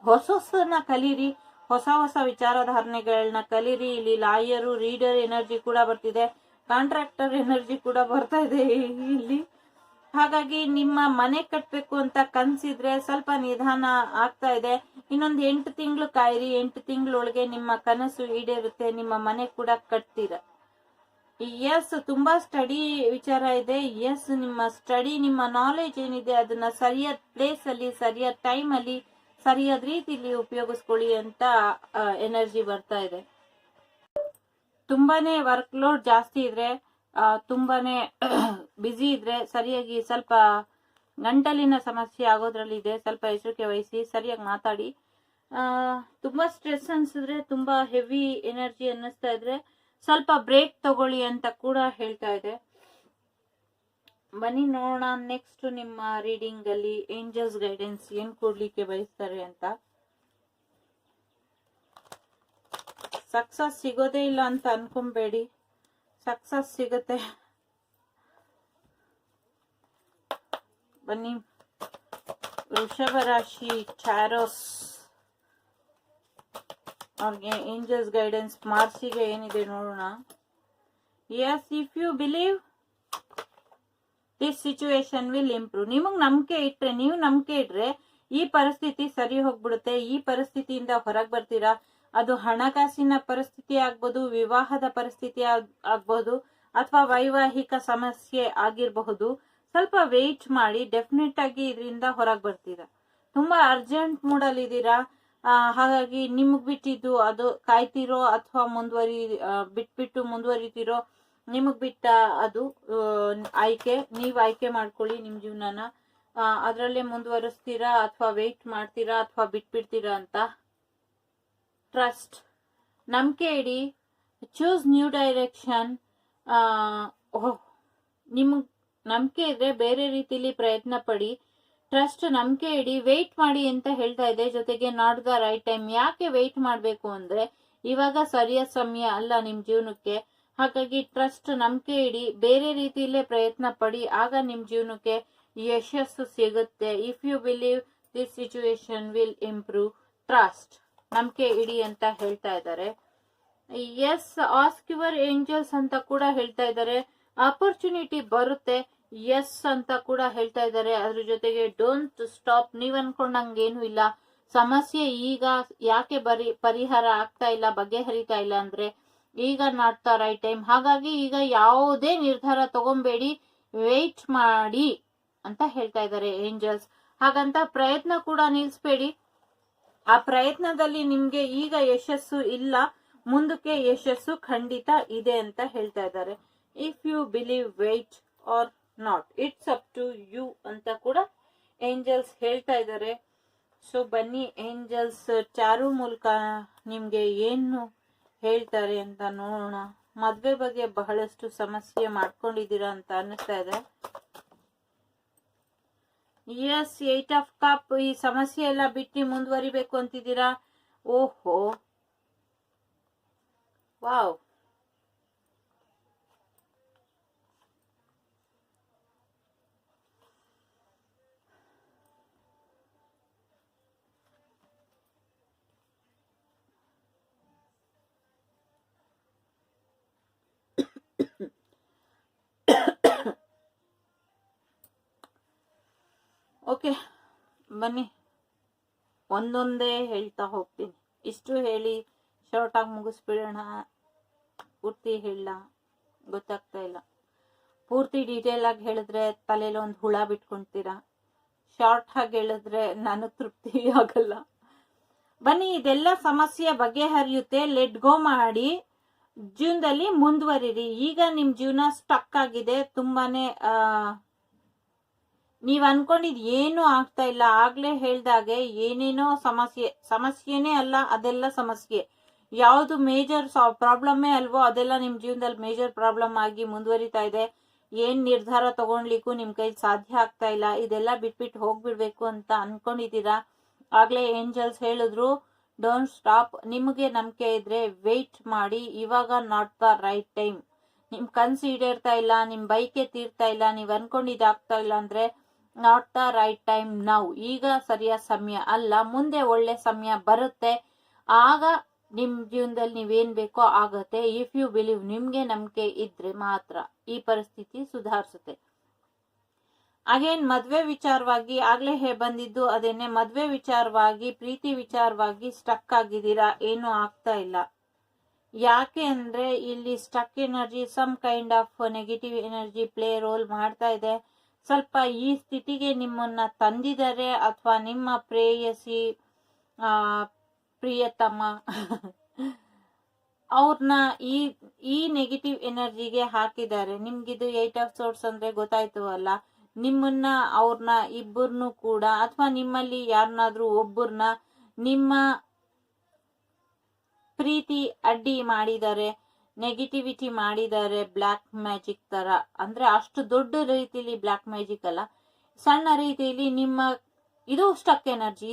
ಹೊಸನ ಕಲೀರಿ, ಹೊಸ ವಿಚಾರಧಾರಣೆಗಳನ್ನ ಕಲೀರಿ. ಇಲ್ಲಿ ಲಾಯರು, ರೀಡರ್ ಎನರ್ಜಿ ಕೂಡ ಬರ್ತಿದೆ, ಕಾಂಟ್ರಾಕ್ಟರ್ ಎನರ್ಜಿ ಕೂಡ ಬರ್ತಾ ಇದೆ ಇಲ್ಲಿ. ಹಾಗಾಗಿ ನಿಮ್ಮ ಮನೆ ಕಟ್ಬೇಕು ಅಂತ ಕನ್ಸಿದ್ರೆ ಸ್ವಲ್ಪ ನಿಧಾನ ಆಗ್ತಾ ಇದೆ. ಇನ್ನೊಂದು 8 ತಿಂಗಳು ಕಾಯಿರಿ. 8 ತಿಂಗಳೊಳಗೆ ನಿಮ್ಮ ಕನಸು ಈಡೇರುತ್ತೆ, ನಿಮ್ಮ ಮನೆ ಕೂಡ ಕಟ್ತೀರ. ಎಸ್, ತುಂಬಾ ಸ್ಟಡಿ ವಿಚಾರ ಇದೆ. ಎಸ್, ನಿಮ್ಮ ಸ್ಟಡಿ, ನಿಮ್ಮ ನಾಲೆಜ್ ಏನಿದೆ ಅದನ್ನ ಸರಿಯಾದ ಪ್ಲೇಸ್ ಅಲ್ಲಿ, ಸರಿಯಾದ ಟೈಮ್ ಅಲ್ಲಿ, ಸರಿಯಾದ ರೀತಿಯಲ್ಲಿ ಉಪಯೋಗಿಸ್ಕೊಳ್ಳಿ ಅಂತ ಎನರ್ಜಿ ಬರ್ತಾ ಇದೆ. ತುಂಬಾನೇ ವರ್ಕ್ ಲೋಡ್ ಜಾಸ್ತಿ ಇದ್ರೆ, ತುಂಬಾನೇ ಬ್ಯುಸಿ ಇದ್ರೆ, ಸರಿಯಾಗಿ ಸ್ವಲ್ಪ ಗಂಟಲಿನ ಸಮಸ್ಯೆ ಆಗೋದ್ರಲ್ಲಿ ಇದೆ, ಸ್ವಲ್ಪ ಎಚ್ಚರಿಕೆ ವಹಿಸಿ, ಸರಿಯಾಗಿ ಮಾತಾಡಿ. ತುಂಬಾ ಸ್ಟ್ರೆಸ್ ಅನ್ಸಿದ್ರೆ, ತುಂಬಾ ಹೆವಿ ಎನರ್ಜಿ ಅನ್ನಿಸ್ತಾ ಇದ್ರೆ ಸ್ವಲ್ಪ ಬ್ರೇಕ್ ತಗೊಳ್ಳಿ ಅಂತ ಕೂಡ ಹೇಳ್ತಾ ಇದೆ. ಬನ್ನಿ ನೋಡೋಣ ನೆಕ್ಸ್ಟ್ ನಿಮ್ಮ ರೀಡಿಂಗ್ ಅಲ್ಲಿ ಏಂಜಲ್ಸ್ ಗೈಡೆನ್ಸ್ ಏನ್ ಕೊಡ್ಲಿಕ್ಕೆ ಬಯಸ್ತಾರೆ ಅಂತ. ಸಕ್ಸಸ್ ಸಿಗೋದೇ ಇಲ್ಲ ಅಂತ ಅನ್ಕೊಂಬೇಡಿ, ಸಕ್ಸಸ್ ಸಿಗುತ್ತೆ. ಬನ್ನಿ ವೃಷಭ ರಾಶಿ ಚಾರೋಸ್ ಅವ್ರಿಗೆ ಏಂಜಲ್ಸ್ ಗೈಡೆನ್ಸ್ ಮಾರ್ಚಿಗೆ ಏನಿದೆ ನೋಡೋಣ. Yes, if you believe this situation will improve. ನಿಮಗ್ ನಂಬಿಕೆ ಇಟ್ರೆ, ನೀವು ನಂಬಿಕೆ ಇಟ್ರೆ ಈ ಪರಿಸ್ಥಿತಿ ಸರಿ ಹೋಗ್ಬಿಡುತ್ತೆ. ಈ ಪರಿಸ್ಥಿತಿಯಿಂದ ಹೊರಗೆ ಬರ್ತೀರಾ. ಅದು ಹಣಕಾಸಿನ ಪರಿಸ್ಥಿತಿ ಆಗ್ಬೋದು, ವಿವಾಹದ ಪರಿಸ್ಥಿತಿ ಆಗ್ಬೋದು, ಅಥವಾ ವೈವಾಹಿಕ ಸಮಸ್ಯೆ ಆಗಿರಬಹುದು. ಸ್ವಲ್ಪ ವೆಯ್ಟ್ ಮಾಡಿ, ಡೆಫಿನೆಟ್ ಆಗಿ ಇದರಿಂದ ಹೊರಗೆ ಬರ್ತೀರಾ. ತುಂಬಾ ಅರ್ಜೆಂಟ್ ಮೂಡಲ್ಲಿ ಇದ್ದೀರಾ, ಹಾಗಾಗಿ ನಿಮ್ಗ್ ಬಿಟ್ಟಿದ್ದು ಅದು ಕಾಯ್ತಿರೋ ಅಥವಾ ಬಿಟ್ಬಿಟ್ಟು ಮುಂದುವರಿತಿರೋ ನಿಮಗ್ ಬಿಟ್ಟ ಅದು ಆಯ್ಕೆ. ನೀವ್ ಆಯ್ಕೆ ಮಾಡ್ಕೊಳ್ಳಿ ನಿಮ್ ಜೀವನನ. ಅದ್ರಲ್ಲೇ ಮುಂದುವರಿಸ್ತೀರಾ ಅಥವಾ ವೆಯ್ಟ್ ಮಾಡ್ತೀರಾ ಅಥವಾ ಬಿಟ್ಬಿಡ್ತೀರಾ ಅಂತ. ಟ್ರಸ್ಟ್, ನಂಬಿಕೆ ಇಡಿ, ಚೂಸ್ ನ್ಯೂ ಡೈರೆಕ್ಷನ್. ನಿಮ್ಗ್ ನಂಬಿಕೆ ಇದ್ರೆ ಬೇರೆ ರೀತಿಲಿ ಪ್ರಯತ್ನ ಪಡಿ. ಟ್ರಸ್ಟ್, ನಂಬಿಕೆ ಇಡಿ, ವೆಯ್ಟ್ ಮಾಡಿ ಅಂತ ಹೇಳ್ತಾ ಇದೆ. ಜೊತೆಗೆ ನಾಟ್ ದ ರೈಟ್ ಟೈಮ್. ಯಾಕೆ ವೆಯ್ಟ್ ಮಾಡ್ಬೇಕು ಅಂದ್ರೆ ಇವಾಗ ಸರಿಯಾದ ಸಮಯ ಅಲ್ಲ ನಿಮ್ ಜೀವನಕ್ಕೆ. ಹಾಗಾಗಿ ಟ್ರಸ್ಟ್, ನಂಬಿಕೆ ಇಡಿ, ಬೇರೆ ರೀತಿಯಲ್ಲೇ ಪ್ರಯತ್ನ ಪಡಿ, ಆಗ ನಿಮ್ ಜೀವನಕ್ಕೆ ಯಶಸ್ಸು ಸಿಗುತ್ತೆ. If you believe this situation will improve. Trust, ನಂಬಿಕೆ ಇಡಿ ಅಂತ ಹೇಳ್ತಾ ಇದ್ದಾರೆ. ಎಸ್, ಆಸ್ಕ್ ಯುವರ್ ಏಂಜಲ್ಸ್ ಅಂತ ಕೂಡ ಹೇಳ್ತಾ ಇದ್ದಾರೆ. ಆಪರ್ಚುನಿಟಿ ಬರುತ್ತೆ, ಎಸ್ ಅಂತ ಕೂಡ ಹೇಳ್ತಾ ಇದ್ದಾರೆ. ಅದ್ರ ಜೊತೆಗೆ ಡೋಂಟ್ ಸ್ಟಾಪ್. ನೀವ್ ಅನ್ಕೊಂಡಂಗೇನು ಇಲ್ಲ. ಸಮಸ್ಯೆ ಈಗ ಯಾಕೆ ಪರಿಹಾರ ಆಗ್ತಾ ಇಲ್ಲ, ಬಗೆಹರಿತಾ ಇಲ್ಲ ಅಂದ್ರೆ ಈಗ ನಾಟ್ ದ ರೈಟ್ ಟೈಮ್. ಹಾಗಾಗಿ ಈಗ ಯಾವುದೇ ನಿರ್ಧಾರ ತಗೊಂಬೇಡಿ, ವೆಯ್ಟ್ ಮಾಡಿ ಅಂತ ಹೇಳ್ತಾ ಇದ್ದಾರೆ ಏಂಜಲ್ಸ್. ಹಾಗಂತ ಪ್ರಯತ್ನ ಕೂಡ ನಿಲ್ಸ್ಬೇಡಿ. ಆ ಪ್ರಯತ್ನದಲ್ಲಿ ನಿಮ್ಗೆ ಈಗ ಯಶಸ್ಸು ಇಲ್ಲ, ಮುಂದಕ್ಕೆ ಯಶಸ್ಸು ಖಂಡಿತ ಇದೆ ಅಂತ ಹೇಳ್ತಾ ಇದ್ದಾರೆ. If you believe, wait or not, it's up to you ಅಂತ ಕೂಡ ಏಂಜಲ್ಸ್ ಹೇಳ್ತಾ ಇದ್ದಾರೆ. ಸೊ ಬನ್ನಿ ಏಂಜಲ್ಸ್ ಚಾರು ಮೂಲಕ ನಿಮ್ಗೆ ಏನು ಹೇಳ್ತಾರೆ ಅಂತ ನೋಡೋಣ. ಮದ್ವೆ ಬಗ್ಗೆ ಬಹಳಷ್ಟು ಸಮಸ್ಯೆ ಮಾಡ್ಕೊಂಡಿದ್ದೀರಾ ಅಂತ ಅನ್ನಿಸ್ತಾ ಇದೆ. Yes, 8 of cup. ಈ ಸಮಸ್ಯೆ ಎಲ್ಲ ಬಿಟ್ಟು ಮುಂದುವರಿಬೇಕು ಅಂತಿದ್ದೀರಾ. ಓಹೋ, ವಾವ್. ಓಕೆ, ಬನ್ನಿ ಒಂದೊಂದೇ ಹೇಳ್ತಾ ಹೋಗ್ತೀನಿ. ಇಷ್ಟು ಹೇಳಿ ಶಾರ್ಟ್ ಆಗಿ ಮುಗಿಸ್ಬಿಡೋಣ. ಪೂರ್ತಿ ಹೇಳ ಗೊತ್ತಾಗ್ತಾ ಇಲ್ಲ. ಪೂರ್ತಿ ಡೀಟೇಲ್ ಆಗಿ ಹೇಳಿದ್ರೆ ತಲೆಯಲ್ಲಿ ಒಂದು ಹುಳ ಬಿಟ್ಕೊಂತೀರಾ. ಶಾರ್ಟ್ ಆಗಿ ಹೇಳಿದ್ರೆ ನನಗ್ ತೃಪ್ತಿ ಆಗಲ್ಲ. ಬನ್ನಿ, ಇದೆಲ್ಲ ಸಮಸ್ಯೆ ಬಗೆಹರಿಯುತ್ತೆ. ಲೆಟ್ ಗೋ ಮಾಡಿ, ಜೀವನದಲ್ಲಿ ಮುಂದುವರಿರಿ. ಈಗ ನಿಮ್ ಜೀವನ ಸ್ಟಕ್ ಆಗಿದೆ. ತುಂಬಾನೇ ನೀವ್ ಅನ್ಕೊಂಡಿದ್ ಏನು ಆಗ್ತಾ ಇಲ್ಲ. ಆಗ್ಲೇ ಹೇಳ್ದಾಗೆ ಏನೇನೋ ಸಮಸ್ಯೆನೇ ಅಲ್ಲ, ಅದೆಲ್ಲ ಸಮಸ್ಯೆ. ಯಾವ್ದು ಮೇಜರ್ ಪ್ರಾಬ್ಲಮ್ಮೇ ಅಲ್ವೋ ಅದೆಲ್ಲ ನಿಮ್ ಜೀವನದಲ್ಲಿ ಮೇಜರ್ ಪ್ರಾಬ್ಲಮ್ ಆಗಿ ಮುಂದುವರಿತಾ ಇದೆ. ಏನ್ ನಿರ್ಧಾರ ತಗೊಂಡ್ಲಿಕ್ಕೂ ನಿಮ್ ಕೈ ಸಾಧ್ಯ ಆಗ್ತಾ ಇಲ್ಲ. ಇದೆಲ್ಲ ಬಿಟ್ಬಿಟ್ಟು ಹೋಗ್ಬಿಡ್ಬೇಕು ಅಂತ ಅನ್ಕೊಂಡಿದೀರಾ. ಆಗ್ಲೇ ಏಂಜಲ್ಸ್ ಹೇಳಿದ್ರು ಡೋಂಟ್ ಸ್ಟಾಪ್. ನಿಮಗೆ ನಂಬಿಕೆ ಇದ್ರೆ ವೆಯ್ಟ್ ಮಾಡಿ. ಇವಾಗ ನಾಟ್ ದ ರೈಟ್ ಟೈಮ್. ನಿಮ್ ಕನ್ಸು ಈಡೇರ್ತಾ ಇಲ್ಲ, ನಿಮ್ ಬೈಕೆ ತೀರ್ತಾ ಇಲ್ಲ, ನೀವ್ ಅನ್ಕೊಂಡಿದ್ದಾಗ್ತಾ ಇಲ್ಲ ಅಂದ್ರೆ not the right time now. ಈಗ ಸರಿಯಾದ ಸಮಯ ಅಲ್ಲ, ಮುಂದೆ ಒಳ್ಳೆ ಸಮಯ ಬರುತ್ತೆ. ಆಗ ನಿಮ್ ಜೀವನದಲ್ಲಿ ನೀವೇನ್ ಬೇಕೋ ಆಗತ್ತೆ. ಇಫ್ ಯು ಬಿಲೀವ್, ನಿಮ್ಗೆ ನಂಬಿಕೆ ಇದ್ರೆ ಮಾತ್ರ ಈ ಪರಿಸ್ಥಿತಿ ಸುಧಾರಿಸುತ್ತೆ. ಅಗೇನ್ ಮದ್ವೆ ವಿಚಾರವಾಗಿ ಆಗ್ಲೇ ಬಂದಿದ್ದು ಅದೇನೆ. ಮದ್ವೆ ವಿಚಾರವಾಗಿ, ಪ್ರೀತಿ ವಿಚಾರವಾಗಿ ಸ್ಟಕ್ ಆಗಿದ್ದೀರಾ, ಏನು ಆಗ್ತಾ ಇಲ್ಲ. ಯಾಕೆ ಅಂದ್ರೆ ಇಲ್ಲಿ stuck energy, some kind of negative energy play role ಮಾಡ್ತಾ ಇದೆ. ಸ್ವಲ್ಪ ಈ ಸ್ಥಿತಿಗೆ ನಿಮ್ಮನ್ನ ತಂದಿದ್ದಾರೆ, ಅಥವಾ ನಿಮ್ಮ ಪ್ರೇಯಸಿ ಪ್ರಿಯತಮ ಅವ್ರನ್ನ ಈ ನೆಗೆಟಿವ್ ಎನರ್ಜಿಗೆ ಹಾಕಿದ್ದಾರೆ. ನಿಮ್ಗಿದು 8 ಆಫ್ ಸೋರ್ಸ್ ಅಂದ್ರೆ ಗೊತ್ತಾಯ್ತು ಅಲ್ಲ. ನಿಮ್ಮನ್ನ ಅವ್ರನ್ನ ಇಬ್ಬರನ್ನು ಕೂಡ, ಅಥವಾ ನಿಮ್ಮಲ್ಲಿ ಯಾರನ್ನಾದ್ರೂ ಒಬ್ಬರನ್ನ ನಿಮ್ಮ ಪ್ರೀತಿ ಅಡ್ಡಿ ಮಾಡಿದ್ದಾರೆ, ನೆಗೆಟಿವಿಟಿ ಮಾಡಿದ್ದಾರೆ. ಬ್ಲ್ಯಾಕ್ ಮ್ಯಾಜಿಕ್ ತರ, ಅಂದ್ರೆ ಅಷ್ಟು ದೊಡ್ಡ ರೀತಿಯಲ್ಲಿ ಬ್ಲ್ಯಾಕ್ ಮ್ಯಾಜಿಕ್ ಅಲ್ಲ, ಸಣ್ಣ ರೀತಿಯಲ್ಲಿ ನಿಮ್ಮ ಇದು ಸ್ಟಕ್ ಎನರ್ಜಿ,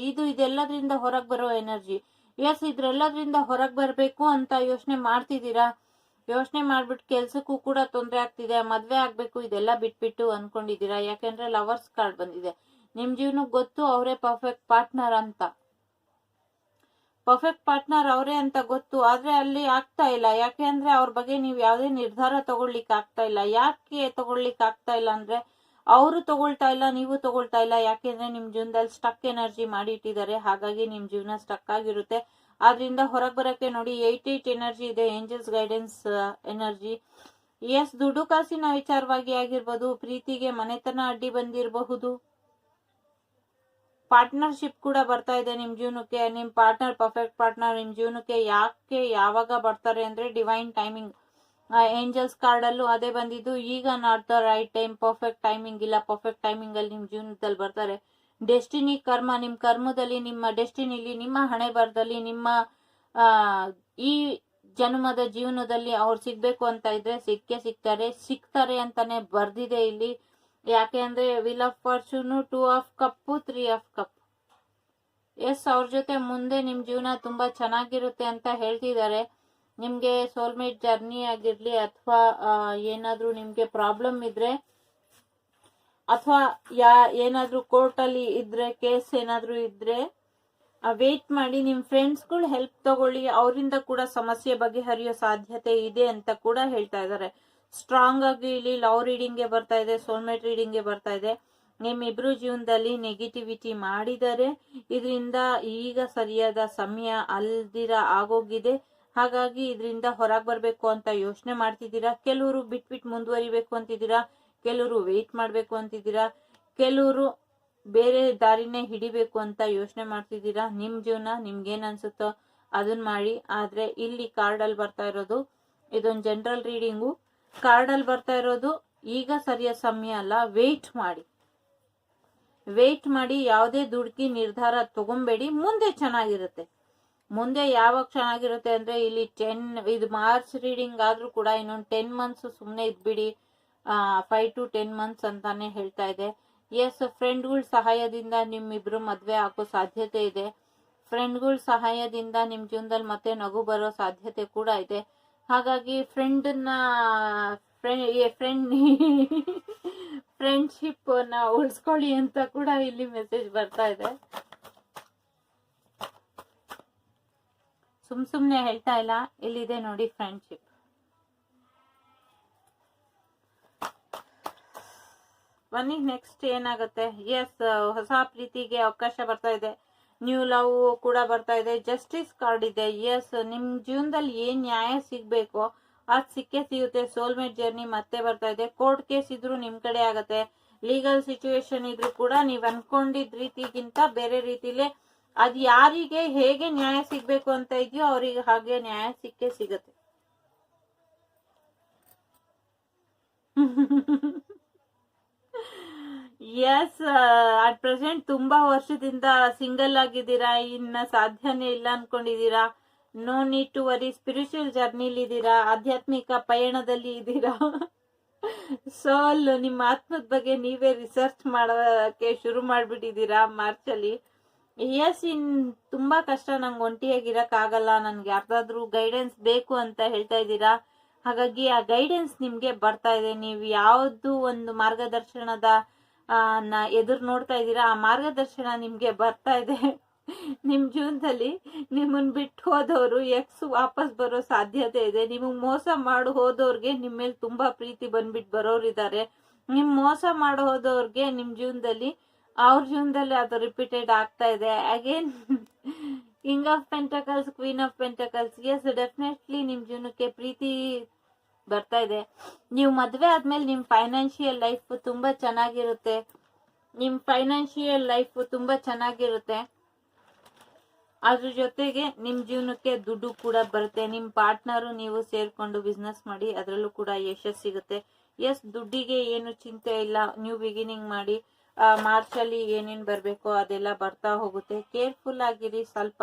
ಇದು ಇದೆಲ್ಲದ್ರಿಂದ ಹೊರಗೆ ಬರೋ ಎನರ್ಜಿ. ಎಸ್, ಇದ್ರೆಲ್ಲದ್ರಿಂದ ಹೊರಗೆ ಬರ್ಬೇಕು ಅಂತ ಯೋಚನೆ ಮಾಡ್ತಿದ್ದೀರಾ. ಯೋಚನೆ ಮಾಡ್ಬಿಟ್ಟು ಕೆಲ್ಸಕ್ಕೂ ಕೂಡ ತೊಂದರೆ ಆಗ್ತಿದೆ. ಮದ್ವೆ ಆಗ್ಬೇಕು ಇದೆಲ್ಲ ಬಿಟ್ಬಿಟ್ಟು ಅನ್ಕೊಂಡಿದೀರಾ. ಯಾಕೆಂದ್ರೆ ಲವರ್ಸ್ ಕಾರ್ಡ್ ಬಂದಿದೆ. ನಿಮ್ ಜೀವನಕ್ಕೆ ಗೊತ್ತು ಅವರೇ ಪರ್ಫೆಕ್ಟ್ ಪಾರ್ಟ್ನರ್ ಅಂತ. ಪರ್ಫೆಕ್ಟ್ ಪಾರ್ಟ್ನರ್ ಅವರೇ ಅಂತ ಗೊತ್ತು. ಆದ್ರೆ ಅಲ್ಲಿ ಆಗ್ತಾ ಇಲ್ಲ. ಯಾಕೆ ಅಂದ್ರೆ ಅವ್ರ ಬಗ್ಗೆ ನೀವು ಯಾವ್ದೇ ನಿರ್ಧಾರ ತಗೊಳ್ಲಿಕ್ಕೆ ಆಗ್ತಾ ಇಲ್ಲ. ಯಾಕೆ ತಗೊಳ್ಲಿಕ್ಕೆ ಆಗ್ತಾ ಇಲ್ಲ ಅಂದ್ರೆ ಅವರು ತಗೊಳ್ತಾ ಇಲ್ಲ, ನೀವು ತಗೊಳ್ತಾ ಇಲ್ಲ. ಯಾಕೆಂದ್ರೆ ನಿಮ್ ಜೀವನದಲ್ಲಿ ಸ್ಟಕ್ ಎನರ್ಜಿ ಮಾಡಿ ಇಟ್ಟಿದ್ದಾರೆ. ಹಾಗಾಗಿ ನಿಮ್ ಜೀವನ ಸ್ಟಕ್ ಆಗಿರುತ್ತೆ. ಆದ್ರಿಂದ ಹೊರಗೆ ಬರಕ್ಕೆ ನೋಡಿ 8 ಎನರ್ಜಿ ಇದೆ. Angels guidance energy. ಎಸ್, ದುಡ್ಡು ಕಾಸಿನ ವಿಚಾರವಾಗಿ ಆಗಿರ್ಬೋದು, ಪ್ರೀತಿಗೆ ಮನೆತನ ಅಡ್ಡಿ ಬಂದಿರಬಹುದು, ಪಾರ್ಟ್ನರ್ಶಿಪ್ ಕೂಡ ಬರ್ತಾ ಇದೆ ನಿಮ್ ಜೀವನಕ್ಕೆ. ನಿಮ್ ಪಾರ್ಟ್ನರ್, ಪರ್ಫೆಕ್ಟ್ ಪಾರ್ಟ್ನರ್ ನಿಮ್ ಜೀವನಕ್ಕೆ ಯಾಕೆ ಯಾವಾಗ ಬರ್ತಾರೆ ಅಂದ್ರೆ ಡಿವೈನ್ ಟೈಮಿಂಗ್. ಏಂಜಲ್ಸ್ ಕಾರ್ಡ್ ಅಲ್ಲೂ ಅದೇ ಬಂದಿದ್ದು. ಈಗ not the right time, perfect timing ಇಲ್ಲ. ಪರ್ಫೆಕ್ಟ್ ಟೈಮಿಂಗ್ ಅಲ್ಲಿ ನಿಮ್ ಜೀವನದಲ್ಲಿ ಬರ್ತಾರೆ. ಡೆಸ್ಟಿನಿ, ಕರ್ಮ, ನಿಮ್ ಕರ್ಮದಲ್ಲಿ, ನಿಮ್ಮ ಡೆಸ್ಟಿನಿಲಿ, ನಿಮ್ಮ ಹಣೆ ಬರದಲ್ಲಿ, ನಿಮ್ಮ ಈ ಜನ್ಮದ ಜೀವನದಲ್ಲಿ ಅವ್ರು ಸಿಗ್ಬೇಕು ಅಂತ ಇದ್ರೆ ಸಿಗ್ತಾರೆ ಅಂತಾನೆ ಬರ್ದಿದೆ ಇಲ್ಲಿ. ಯಾಕೆ ಅಂದ್ರೆ wheel of fortune, 2 of cup, 3 of cup. Yes, ಅವ್ರ ಜೊತೆ ಮುಂದೆ ನಿಮ್ ಜೀವನ ತುಂಬಾ ಚೆನ್ನಾಗಿರುತ್ತೆ ಅಂತ ಹೇಳ್ತಿದ್ದಾರೆ. ನಿಮ್ಗೆ ಸೋಲ್ಮೇಟ್ ಜರ್ನಿ ಆಗಿರ್ಲಿ, ಅಥವಾ ಏನಾದ್ರೂ ನಿಮ್ಗೆ ಪ್ರಾಬ್ಲಮ್ ಇದ್ರೆ, ಅಥವಾ ಏನಾದ್ರೂ ಕೋರ್ಟ್ ಅಲ್ಲಿ ಇದ್ರೆ, ಕೇಸ್ ಏನಾದ್ರೂ ಇದ್ರೆ ವೇಟ್ ಮಾಡಿ. ನಿಮ್ ಫ್ರೆಂಡ್ಸ್ಗಳು ಹೆಲ್ಪ್ ತಗೊಳ್ಳಿ, ಅವರಿಂದ ಕೂಡ ಸಮಸ್ಯೆ ಬಗೆಹರಿಯೋ ಸಾಧ್ಯತೆ ಇದೆ ಅಂತ ಕೂಡ ಹೇಳ್ತಾ ಇದ್ದಾರೆ. ಸ್ಟ್ರಾಂಗ್ ಆಗಿ ಇಲ್ಲಿ ಲವ್ ರೀಡಿಂಗ್ ಗೆ ಬರ್ತಾ ಇದೆ, ಸೋಲ್ಮೇಟ್ ರೀಡಿಂಗ್ ಗೆ ಬರ್ತಾ ಇದೆ. ನಿಮ್ಮಿಬ್ರು ಜೀವನದಲ್ಲಿ ನೆಗೆಟಿವಿಟಿ ಮಾಡಿದರೆ ಇದರಿಂದ ಈಗ ಸರಿಯಾದ ಸಮಯ ಅಲ್ದಿರ ಆಗೋಗಿದೆ. ಹಾಗಾಗಿ ಇದರಿಂದ ಹೊರಗೆ ಬರ್ಬೇಕು ಅಂತ ಯೋಚನೆ ಮಾಡ್ತಿದ್ದೀರಾ. ಕೆಲವರು ಬಿಟ್ಬಿಟ್ಟು ಮುಂದುವರಿಬೇಕು ಅಂತಿದ್ದೀರಾ, ಕೆಲವರು ವೇಟ್ ಮಾಡ್ಬೇಕು ಅಂತಿದ್ದೀರಾ, ಕೆಲವರು ಬೇರೆ ದಾರಿನೇ ಹಿಡಿಬೇಕು ಅಂತ ಯೋಚನೆ ಮಾಡ್ತಿದ್ದೀರಾ. ನಿಮ್ ಜೀವನ ನಿಮ್ಗೇನ್ ಅನ್ಸುತ್ತೋ ಅದನ್ನ ಮಾಡಿ. ಆದ್ರೆ ಇಲ್ಲಿ ಕಾರ್ಡ್ ಅಲ್ಲಿ ಬರ್ತಾ ಇರೋದು ಇದೊಂದು ಜನರಲ್ ರೀಡಿಂಗು. ಕಾರ್ಡ್ ಅಲ್ಲಿ ಬರ್ತಾ ಇರೋದು ಈಗ ಸರಿಯಾದ ಸಮಯ ಅಲ್ಲ, ವೇಟ್ ಮಾಡಿ. ಯಾವುದೇ ದುಡುಕಿ ನಿರ್ಧಾರ ತಗೊಂಬೇಡಿ, ಮುಂದೆ ಚೆನ್ನಾಗಿರುತ್ತೆ. ಮುಂದೆ ಯಾವಾಗ ಚೆನ್ನಾಗಿರುತ್ತೆ ಅಂದ್ರೆ ಇಲ್ಲಿ ಇದು ಮಾರ್ಚ್ ರೀಡಿಂಗ್ ಆದ್ರೂ ಕೂಡ ಇನ್ನೊಂದು 10 ಮಂತ್ಸ್ ಸುಮ್ನೆ ಇದ್ಬಿಡಿ. 5 to 10 ಮಂತ್ಸ್ ಅಂತಾನೆ ಹೇಳ್ತಾ ಇದೆ. ಎಸ್, ಫ್ರೆಂಡ್ಗಳ ಸಹಾಯದಿಂದ ನಿಮ್ಮಿಬ್ರು ಮದ್ವೆ ಆಗೋ ಸಾಧ್ಯತೆ ಇದೆ. ಫ್ರೆಂಡ್ಗಳ ಸಹಾಯದಿಂದ ನಿಮ್ ಜೀವನದಲ್ಲಿ ಮತ್ತೆ ನಗು ಬರೋ ಸಾಧ್ಯತೆ ಕೂಡ ಇದೆ. ಹಾಗಾಗಿ ಫ್ರೆಂಡ್ಶಿಪ್ ನ ಉಳಿಸ್ಕೊಳ್ಳಿ ಅಂತ ಕೂಡ ಇಲ್ಲಿ ಮೆಸೇಜ್ ಬರ್ತಾ ಇದೆ. ಸುಮ್ನೆ ಹೇಳ್ತಾ ಇಲ್ಲ, ಇಲ್ಲಿದೆ ನೋಡಿ ಫ್ರೆಂಡ್ಶಿಪ್. ಬನ್ನಿ ನೆಕ್ಸ್ಟ್ ಏನಾಗುತ್ತೆ. ಎಸ್, ಹೊಸ ಪ್ರೀತಿಗೆ ಅವಕಾಶ ಬರ್ತಾ ಇದೆ. ನ್ಯೂ ಲವ್ ಕೂಡ ಬರ್ತಾ ಇದೆ. ಜಸ್ಟಿಸ್ ಕಾರ್ಡ್ ಇದೆ. ಎಸ್, ನಿಮ್ ಜೀವನದಲ್ಲಿ ಏನ್ ನ್ಯಾಯ ಸಿಗ್ಬೇಕೋ ಅದ್ ಸಿಗುತ್ತೆ. ಸೋಲ್ಮೇಟ್ ಜರ್ನಿ ಮತ್ತೆ ಬರ್ತಾ ಇದೆ. ಕೋರ್ಟ್ ಕೇಸ್ ಇದ್ರು ನಿಮ್ ಕಡೆ ಆಗತ್ತೆ. ಲೀಗಲ್ ಸಿಚುವೇಶನ್ ಇದ್ರು ಕೂಡ ನೀವ್ ಅನ್ಕೊಂಡಿದ್ ರೀತಿಗಿಂತ ಬೇರೆ ರೀತಿಲೇ ಅದ್ ಯಾರಿಗೆ ಹೇಗೆ ನ್ಯಾಯ ಸಿಗ್ಬೇಕು ಅಂತ ಇದೆಯೋ ಅವ್ರಿಗೆ ಹಾಗೆ ನ್ಯಾಯ ಸಿಗತ್ತೆ. ಎಸ್, ಅಟ್ ಪ್ರೆಸೆಂಟ್ ತುಂಬಾ ವರ್ಷದಿಂದ ಸಿಂಗಲ್ ಆಗಿದ್ದೀರಾ, ಇನ್ನ ಸಾಧ್ಯನೇ ಇಲ್ಲ ಅನ್ಕೊಂಡಿದೀರಾ. No need to worry. Spiritual ಜರ್ನಿಲಿ ಇದ್ದೀರಾ, ಆಧ್ಯಾತ್ಮಿಕ ಪಯಣದಲ್ಲಿ ಇದ್ದೀರಾ. ಸೋಲ್, ನಿಮ್ಮ ಆತ್ಮದ ಬಗ್ಗೆ ನೀವೇ ರಿಸರ್ಚ್ ಮಾಡೋಕೆ ಶುರು ಮಾಡ್ಬಿಟ್ಟಿದ್ದೀರಾ ಮಾರ್ಚ್ ಅಲ್ಲಿ. ಎಸ್, ತುಂಬಾ ಕಷ್ಟ, ನಂಗೆ ಒಂಟಿಯಾಗಿರಕ್ ಆಗಲ್ಲ, ನನ್ಗೆ ಯಾರ್ದಾದ್ರೂ ಗೈಡೆನ್ಸ್ ಬೇಕು ಅಂತ ಹೇಳ್ತಾ ಇದ್ದೀರಾ. ಹಾಗಾಗಿ ಆ ಗೈಡೆನ್ಸ್ ನಿಮ್ಗೆ ಬರ್ತಾ ಇದೆ. ನೀವು ಯಾವ್ದು ಒಂದು ಮಾರ್ಗದರ್ಶನದ ಎದುರು ನೋಡ್ತಾ ಇದ್ದೀರಾ, ಆ ಮಾರ್ಗದರ್ಶನ ನಿಮ್ಗೆ ಬರ್ತಾ ಇದೆ. ನಿಮ್ ಜೀವನದಲ್ಲಿ ನಿಮ್ಮನ್ ಬಿಟ್ಟು ಹೋದವರು ವಾಪಸ್ ಬರೋ ಸಾಧ್ಯತೆ ಇದೆ. ನಿಮಗ್ ಮೋಸ ಮಾಡಿ ಹೋದವ್ರಿಗೆ ನಿಮ್ ಮೇಲೆ ತುಂಬಾ ಪ್ರೀತಿ ಬಂದ್ಬಿಟ್ಟು ಬರೋರಿದ್ದಾರೆ. ನಿಮ್ ಮೋಸ ಮಾಡಿ ಹೋದವ್ರಿಗೆ ನಿಮ್ ಜೀವನದಲ್ಲಿ ಅವ್ರ ಜೀವನದಲ್ಲಿ ಅದು ರಿಪೀಟೆಡ್ ಆಗ್ತಾ ಇದೆ. Again king of pentacles, queen of pentacles. Yes, definitely ನಿಮ್ ಜೀವನಕ್ಕೆ ಪ್ರೀತಿ ಬರ್ತಾ ಇದೆ. ನೀವು ಮದ್ವೆ ಆದ್ಮೇಲೆ ನಿಮ್ ಫೈನಾನ್ಷಿಯಲ್ ಲೈಫ್ ತುಂಬಾ ಚೆನ್ನಾಗಿರುತ್ತೆ. ಅದ್ರ ಜೊತೆಗೆ ನಿಮ್ ಜೀವನಕ್ಕೆ ದುಡ್ಡು ಕೂಡ ಬರುತ್ತೆ. ನಿಮ್ ಪಾರ್ಟ್ನರು ನೀವು ಸೇರ್ಕೊಂಡು ಬಿಸ್ನೆಸ್ ಮಾಡಿ, ಅದ್ರಲ್ಲೂ ಕೂಡ ಯಶಸ್ಸು ಸಿಗುತ್ತೆ. ಎಸ್, ದುಡ್ಡಿಗೆ ಏನು ಚಿಂತೆ ಇಲ್ಲ. ನ್ಯೂ ಬಿಗಿನಿಂಗ್ ಮಾಡಿ. ಮಾರ್ಚ್ ಅಲ್ಲಿ ಏನೇನ್ ಬರ್ಬೇಕೋ ಅದೆಲ್ಲ ಬರ್ತಾ ಹೋಗುತ್ತೆ. ಕೇರ್ಫುಲ್ ಆಗಿರಿ. ಸ್ವಲ್ಪ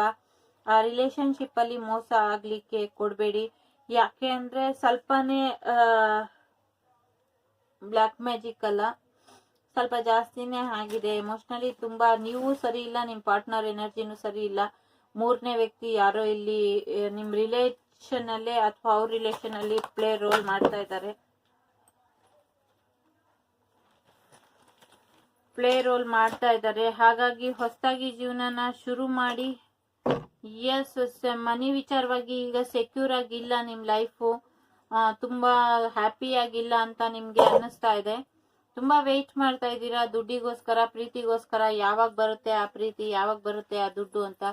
ರಿಲೇಶನ್ಶಿಪ್ ಅಲ್ಲಿ ಮೋಸ ಆಗ್ಲಿಕ್ಕೆ ಕೊಡ್ಬೇಡಿ. ಯಾಕೆ ಅಂದ್ರೆ ಸ್ವಲ್ಪನೇ ಬ್ಲ್ಯಾಕ್ ಮ್ಯಾಜಿಕ್ ಅಲ್ಲ, ಸ್ವಲ್ಪ ಜಾಸ್ತಿನೇ ಆಗಿದೆ. ಎಮೋಷನಲಿ ತುಂಬಾ ನೀವು ಸರಿ ಇಲ್ಲ, ನಿಮ್ ಪಾರ್ಟ್ನರ್ ಎನರ್ಜಿನೂ ಸರಿ ಇಲ್ಲ. ಮೂರನೇ ವ್ಯಕ್ತಿ ಯಾರೋ ಇಲ್ಲಿ ನಿಮ್ ರಿಲೇಷನ್ ಅಲ್ಲೇ ಅಥವಾ ಅವ್ರ ರಿಲೇಷನ್ ಅಲ್ಲಿ ಪ್ಲೇ ರೋಲ್ ಮಾಡ್ತಾ ಇದ್ದಾರೆ. ಹಾಗಾಗಿ ಹೊಸದಾಗಿ ಜೀವನನ ಶುರು ಮಾಡಿ. ಎಸ್, ಮನಿ ವಿಚಾರವಾಗಿ ಈಗ ಸೆಕ್ಯೂರ್ ಆಗಿಲ್ಲ ನಿಮ್ ಲೈಫು. ತುಂಬಾ ಹ್ಯಾಪಿ ಆಗಿಲ್ಲ ಅಂತ ನಿಮ್ಗೆ ಅನ್ನಿಸ್ತಾ ಇದೆ. ತುಂಬಾ ವೆಯ್ಟ್ ಮಾಡ್ತಾ ಇದ್ದೀರಾ ದುಡ್ಡಿಗೋಸ್ಕರ, ಪ್ರೀತಿಗೋಸ್ಕರ. ಯಾವಾಗ ಬರುತ್ತೆ ಆ ಪ್ರೀತಿ, ಯಾವಾಗ ಬರುತ್ತೆ ಆ ದುಡ್ಡು ಅಂತ.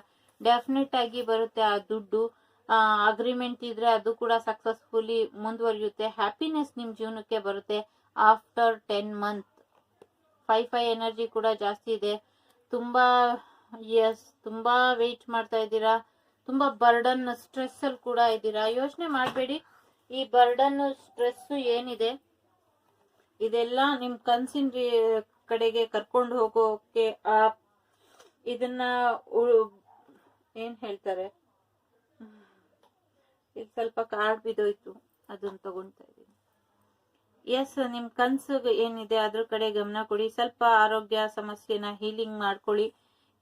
ಡೆಫಿನೆಟ್ ಆಗಿ ಬರುತ್ತೆ ಆ ದುಡ್ಡು. ಅಗ್ರಿಮೆಂಟ್ ಇದ್ರೆ ಅದು ಕೂಡ ಸಕ್ಸಸ್ಫುಲಿ ಮುಂದುವರಿಯುತ್ತೆ. ಹ್ಯಾಪಿನೆಸ್ ನಿಮ್ ಜೀವನಕ್ಕೆ ಬರುತ್ತೆ ಆಫ್ಟರ್ 10 ಮಂತ್. 5 ಎನರ್ಜಿ ಕೂಡ ಜಾಸ್ತಿ ಇದೆ. ತುಂಬಾ ತುಂಬಾ ವೆಯ್ಟ್ ಮಾಡ್ತಾ ಇದ್ದೀರಾ, ತುಂಬಾ ಬರ್ಡನ್ ಸ್ಟ್ರೆಸ್ ಅಲ್ಲಿ ಕೂಡ ಇದ್ದೀರಾ. ಯೋಚನೆ ಮಾಡಬೇಡಿ, ಈ ಬರ್ಡನ್ ಸ್ಟ್ರೆಸ್ ಏನಿದೆ ಇದೆಲ್ಲ ನಿಮ್ ಕನ್ಸಿನ ಕಡೆಗೆ ಕರ್ಕೊಂಡು ಹೋಗೋಕೆ ಇದನ್ನ ಏನ್ ಹೇಳ್ತಾರೆ, ಇದು ಸ್ವಲ್ಪ ಕಾರ್ಡ್ ಬಿದ್ದೋಯ್ತು, ಅದನ್ನ ತಗೊಂತಾ ಇದೀನಿ. ಎಸ್, ನಿಮ್ ಕನ್ಸು ಏನಿದೆ ಅದ್ರ ಕಡೆ ಗಮನ ಕೊಡಿ. ಸ್ವಲ್ಪ ಆರೋಗ್ಯ ಸಮಸ್ಯೆನ ಹೀಲಿಂಗ್ ಮಾಡ್ಕೊಳ್ಳಿ.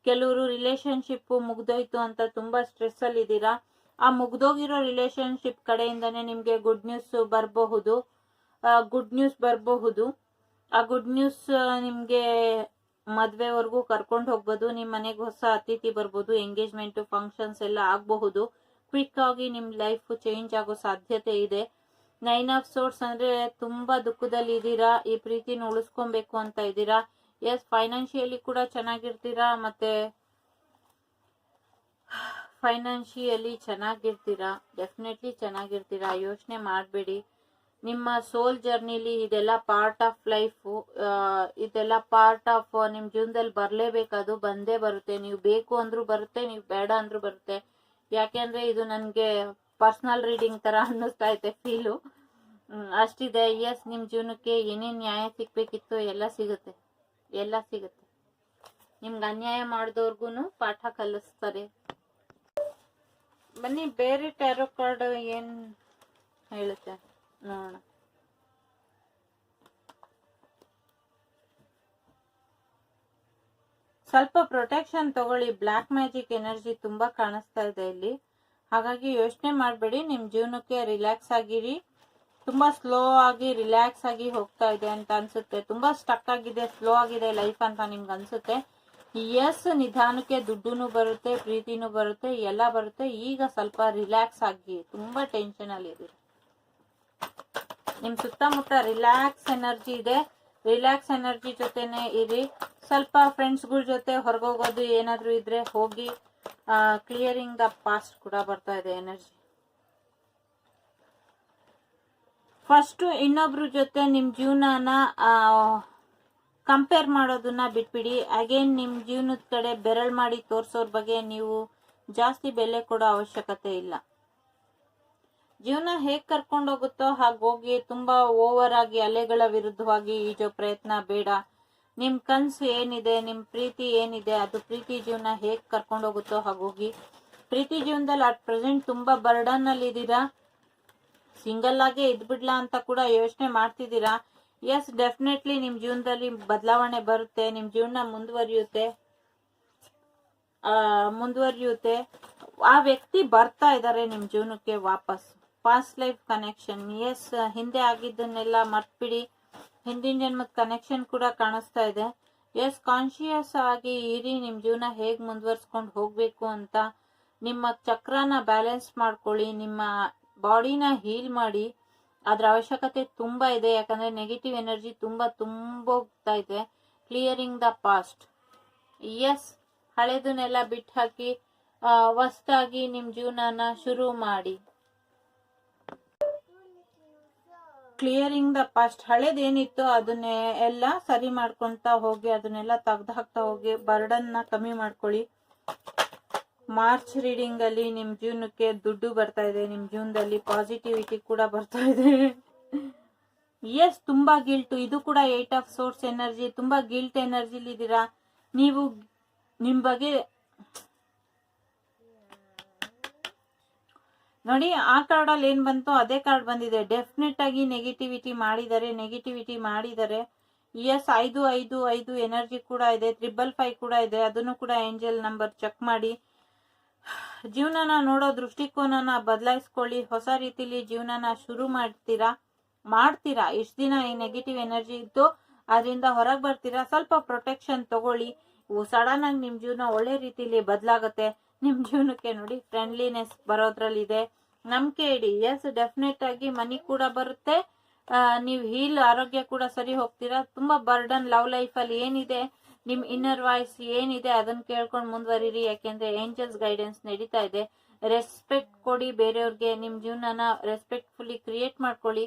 ಕೆಲವರು ರಿಲೇಶನ್ಶಿಪ್ ಮುಗ್ದೋಯ್ತು ಅಂತ ತುಂಬಾ ಸ್ಟ್ರೆಸ್ ಅಲ್ಲಿ ಇದ್ದೀರಾ. ಆ ಮುಗ್ದೋಗಿರೋ ರಿಲೇಶನ್ಶಿಪ್ ಕಡೆಯಿಂದಾನೇ ನಿಮ್ಗೆ ಗುಡ್ ನ್ಯೂಸ್ ಬರಬಹುದು. ಆ ಗುಡ್ ನ್ಯೂಸ್ ನಿಮ್ಗೆ ಮದ್ವೆವರೆಗೂ ಕರ್ಕೊಂಡು ಹೋಗ್ಬೋದು. ನಿಮ್ ಮನೆಗೆ ಹೊಸ ಅತಿಥಿ ಬರ್ಬೋದು. ಎಂಗೇಜ್ಮೆಂಟ್ ಫಂಕ್ಷನ್ಸ್ ಎಲ್ಲ ಆಗಬಹುದು. ಕ್ವಿಕ್ ಆಗಿ ನಿಮ್ ಲೈಫ್ ಚೇಂಜ್ ಆಗೋ ಸಾಧ್ಯತೆ ಇದೆ. 9 ಆಫ್ ಸೋರ್ಸ್ ಅಂದ್ರೆ ತುಂಬಾ ದುಃಖದಲ್ಲಿ ಇದ್ದೀರಾ. ಈ ಪ್ರೀತಿನ ಉಳಿಸ್ಕೊಬೇಕು ಅಂತ ಇದ್ದೀರಾ. ಎಸ್, ಫೈನಾನ್ಷಿಯಲಿ ಕೂಡ ಚೆನ್ನಾಗಿರ್ತೀರಾ. ಮತ್ತೆ ಡೆಫಿನೆಟ್ಲಿ ಚೆನ್ನಾಗಿರ್ತೀರಾ. ಯೋಚನೆ ಮಾಡಬೇಡಿ. ನಿಮ್ಮ ಸೋಲ್ ಜರ್ನಿಲಿ ಇದೆಲ್ಲ ಪಾರ್ಟ್ ಆಫ್ ಲೈಫ್. ಇದೆಲ್ಲ ಪಾರ್ಟ್ ಆಫ್ ನಿಮ್ ಜೀವನದಲ್ಲಿ ಬರ್ಲೇಬೇಕದು, ಬಂದೇ ಬರುತ್ತೆ. ನೀವು ಬೇಕು ಅಂದ್ರೂ ಬರುತ್ತೆ, ನೀವು ಬೇಡ ಅಂದ್ರೂ ಬರುತ್ತೆ. ಯಾಕೆಂದ್ರೆ ಇದು ನನ್ಗೆ ಪರ್ಸನಲ್ ರೀಡಿಂಗ್ ತರ ಅನ್ನಿಸ್ತಾ ಇದೆ ಫೀಲು. ಅಷ್ಟಿದೆ. ಎಸ್, ನಿಮ್ ಜೀವನಕ್ಕೆ ಏನೇನ್ ನ್ಯಾಯ ಸಿಗ್ಬೇಕಿತ್ತು ಎಲ್ಲ ಸಿಗುತ್ತೆ. ನಿಮ್ಗೆ ಅನ್ಯಾಯ ಮಾಡಿದವ್ರಿಗೂ ಪಾಠ ಕಲಿಸ್ತಾರೆ. ಬನ್ನಿ ಬೇರೆ ಟ್ಯಾರೋ ಕಾರ್ಡ್ ಏನ್ ಹೇಳುತ್ತೆ ನೋಡೋಣ. ಸ್ವಲ್ಪ ಪ್ರೊಟೆಕ್ಷನ್ ತಗೊಳ್ಳಿ. ಬ್ಲ್ಯಾಕ್ ಮ್ಯಾಜಿಕ್ ಎನರ್ಜಿ ತುಂಬಾ ಕಾಣಿಸ್ತಾ ಇದೆ ಇಲ್ಲಿ. ಹಾಗಾಗಿ ಯೋಚನೆ ಮಾಡಬೇಡಿ. ನಿಮ್ ಜೀವನಕ್ಕೆ ರಿಲ್ಯಾಕ್ಸ್ ಆಗಿರಿ. ತುಂಬಾ ಸ್ಲೋ ಆಗಿ ರಿಲ್ಯಾಕ್ಸ್ ಆಗಿ ಹೋಗ್ತಾ ಇದೆ ಅಂತ ಅನ್ಸುತ್ತೆ. ತುಂಬಾ ಸ್ಟಕ್ ಆಗಿದೆ, ಸ್ಲೋ ಆಗಿದೆ ಲೈಫ್ ಅಂತ ನಿಮ್ಗೆ ಅನ್ಸುತ್ತೆ. ಎಸ್, ನಿಧಾನಕ್ಕೆ ದುಡ್ಡುನು ಬರುತ್ತೆ, ಪ್ರೀತಿನೂ ಬರುತ್ತೆ, ಎಲ್ಲ ಬರುತ್ತೆ. ಈಗ ಸ್ವಲ್ಪ ರಿಲ್ಯಾಕ್ಸ್ ಆಗಿ. ತುಂಬಾ ಟೆನ್ಷನ್ ಅಲ್ಲಿ ಇದ್ದೀರಿ. ನಿಮ್ ಸುತ್ತಮುತ್ತ ರಿಲ್ಯಾಕ್ಸ್ ಎನರ್ಜಿ ಇದೆ. ರಿಲ್ಯಾಕ್ಸ್ ಎನರ್ಜಿ ಜೊತೆನೆ ಇರಿ. ಸ್ವಲ್ಪ ಫ್ರೆಂಡ್ಸ್ಗಳ ಜೊತೆ ಹೊರಗೋಗೋದು ಏನಾದ್ರು ಇದ್ರೆ ಹೋಗಿ. ಕ್ಲಿಯರಿಂಗ್ ದ ಪಾಸ್ಟ್ ಕೂಡ ಬರ್ತಾ ಇದೆ ಎನರ್ಜಿ. ಫಸ್ಟ್ ಇನ್ನೊಬ್ರ ಜೊತೆ ನಿಮ್ ಜೀವನನ ಕಂಪೇರ್ ಮಾಡೋದನ್ನ ಬಿಟ್ಬಿಡಿ. ಅಗೇನ್ ನಿಮ್ ಜೀವನದ ಕಡೆ ಬೆರಳು ಮಾಡಿ ತೋರ್ಸೋರ್ ಬಗ್ಗೆ ನೀವು ಜಾಸ್ತಿ ಬೆಲೆ ಕೊಡೋ ಅವಶ್ಯಕತೆ ಇಲ್ಲ. ಜೀವನ ಹೇಗ್ ಕರ್ಕೊಂಡು ಹೋಗುತ್ತೋ ಹಾಗೋಗಿ. ತುಂಬಾ ಓವರ್ ಆಗಿ ಅಲೆಗಳ ವಿರುದ್ಧವಾಗಿ ಈಜೋ ಪ್ರಯತ್ನ ಬೇಡ. ನಿಮ್ ಕನ್ಸು ಏನಿದೆ, ನಿಮ್ ಪ್ರೀತಿ ಏನಿದೆ, ಅದು ಪ್ರೀತಿ ಜೀವನ ಹೇಗ್ ಕರ್ಕೊಂಡು ಹೋಗುತ್ತೋ ಹಾಗೋಗಿ. ಪ್ರೀತಿ ಜೀವನದಲ್ಲಿ ಅಟ್ ಪ್ರೆಸೆಂಟ್ ತುಂಬಾ ಬರ್ಡನ್ ಅಲ್ಲಿ ಇದ್ದೀರಾ. ಸಿಂಗಲ್ ಆಗೇ ಇದ್ಬಿಡ್ಲಾ ಅಂತ ಕೂಡ ಯೋಚನೆ ಮಾಡ್ತಿದ್ದೀರಾ. ಎಸ್, ಡೆಫಿನೆಟ್ಲಿ ನಿಮ್ ಜೀವನದಲ್ಲಿ ಬದಲಾವಣೆ ಬರುತ್ತೆ. ನಿಮ್ ಜೀವನ ಮುಂದುವರಿಯುತ್ತೆ. ಆ ವ್ಯಕ್ತಿ ಬರ್ತಾ ಇದ್ದಾರೆ ನಿಮ್ ಜೀವನಕ್ಕೆ ವಾಪಸ್. Past life connection. ಎಸ್, ಹಿಂದೆ ಆಗಿದ್ದನ್ನೆಲ್ಲ ಮರ್ತ್ಬಿಡಿ. ಹಿಂದಿನ ಜನ್ಮದ ಕನೆಕ್ಷನ್ ಕೂಡ ಕಾಣಿಸ್ತಾ ಇದೆ. ಎಸ್, ಕಾನ್ಶಿಯಸ್ ಆಗಿ ಇರಿ. ನಿಮ್ ಜೀವನ ಹೇಗ್ ಮುಂದುವರ್ಸ್ಕೊಂಡು ಹೋಗ್ಬೇಕು ಅಂತ. ನಿಮ್ಮ ಚಕ್ರನ ಬ್ಯಾಲೆನ್ಸ್ ಮಾಡ್ಕೊಳ್ಳಿ. ನಿಮ್ಮ ಬಾಡಿನ ಹೀಲ್ ಮಾಡಿ. ಅದ್ರ ಅವಶ್ಯಕತೆ ತುಂಬಾ ಇದೆ. ಯಾಕಂದ್ರೆ ನೆಗೆಟಿವ್ ಎನರ್ಜಿ ತುಂಬೋಗ್ತಾ ಇದೆ. Clearing the past. ಎಸ್, ಹಳೆದನ್ನೆಲ್ಲ ಬಿಟ್ಟು ಹಾಕಿ ಹೊಸದಾಗಿ ನಿಮ್ ಜೀವನನ ಶುರು ಮಾಡಿ. Clearing the past. ಹಳೇದೇನಿತ್ತು ಅದನ್ನೇ ಎಲ್ಲ ಸರಿ ಮಾಡ್ಕೊಂತ ಹೋಗಿ. ಅದನ್ನೆಲ್ಲ ತೆಗ್ದು ಹಾಕ್ತಾ ಹೋಗಿ. ಬರ್ಡನ್ ನ ಕಮ್ಮಿ ಮಾಡ್ಕೊಳ್ಳಿ. ಮಾರ್ಚ್ ರೀಡಿಂಗ್ ಅಲ್ಲಿ ನಿಮ್ ಜೀವನಕ್ಕೆ ದುಡ್ಡು ಬರ್ತಾ ಇದೆ. ನಿಮ್ ಜೀವನದಲ್ಲಿ ಪಾಸಿಟಿವಿಟಿ ಕೂಡ ಬರ್ತಾ ಇದೆ. ಎಸ್, ತುಂಬಾ ಗಿಲ್ಟು. ಇದು ಕೂಡ 8 ಆಫ್ ಸೋರ್ಸ್ ಎನರ್ಜಿ. ತುಂಬಾ ಗಿಲ್ಟ್ ಎನರ್ಜಿಲಿ ಇದ್ದೀರಾ ನೀವು. ನಿಮ್ ಬಗ್ಗೆ ನೋಡಿ, ಆ ಕಾರ್ಡ್ ಅಲ್ಲಿ ಏನ್ ಬಂತು ಅದೇ ಕಾರ್ಡ್ ಬಂದಿದೆ. ಡೆಫಿನೆಟ್ ಆಗಿ ನೆಗೆಟಿವಿಟಿ ಮಾಡಿದ್ದಾರೆ. ಎಸ್, 555 ಎನರ್ಜಿ ಕೂಡ ಇದೆ. 555 ಕೂಡ ಇದೆ. ಅದನ್ನು ಕೂಡ ಏಂಜಲ್ ನಂಬರ್ ಚೆಕ್ ಮಾಡಿ. ಜೀವನನ ನೋಡೋ ದೃಷ್ಟಿಕೋನನ ಬದಲಾಯಿಸ್ಕೊಳ್ಳಿ. ಹೊಸ ರೀತಿಲಿ ಜೀವನನ ಶುರು ಮಾಡ್ತೀರಾ. ಇಷ್ಟ ದಿನ ಈ ನೆಗೆಟಿವ್ ಎನರ್ಜಿ ಇದ್ದು ಅದರಿಂದ ಹೊರಗೆ ಬರ್ತೀರಾ. ಸ್ವಲ್ಪ ಪ್ರೊಟೆಕ್ಷನ್ ತಗೊಳ್ಳಿ. ಸಡನ್ ಆಗಿ ನಿಮ್ ಜೀವನ ಒಳ್ಳೆ ರೀತಿಲಿ ಬದಲಾಗುತ್ತೆ. ನಿಮ್ ಜೀವನಕ್ಕೆ ನೋಡಿ ಫ್ರೆಂಡ್ಲಿನೆಸ್ ಬರೋದ್ರಲ್ಲಿದೆ. ನಂಬಿಕೆ ಇಡಿ. ಎಸ್, ಡೆಫಿನೆಟ್ ಆಗಿ ಮನಿ ಕೂಡ ಬರುತ್ತೆ. ನೀವು ಹೀಲ್, ಆರೋಗ್ಯ ಕೂಡ ಸರಿ ಹೋಗ್ತೀರಾ. ತುಂಬಾ ಬರ್ಡನ್ ಲವ್ ಲೈಫ್ ಅಲ್ಲಿ ಏನಿದೆ, ನಿಮ್ ಇನ್ನರ್ ವಾಯ್ಸ್ ಏನಿದೆ ಅದನ್ನ ಕೇಳ್ಕೊಂಡು ಮುಂದುವರಿರಿ. ಯಾಕೆಂದ್ರೆ ಏಂಜಲ್ಸ್ ಗೈಡೆನ್ಸ್ ನಡೀತಾ ಇದೆ. ರೆಸ್ಪೆಕ್ಟ್ ಕೊಡಿ ಬೇರೆಯವ್ರಿಗೆ, ನಿಮ್ ಜೀವನನ ರೆಸ್ಪೆಕ್ಟ್ಫುಲ್ಲಿ ಕ್ರಿಯೇಟ್ ಮಾಡ್ಕೊಳ್ಳಿ.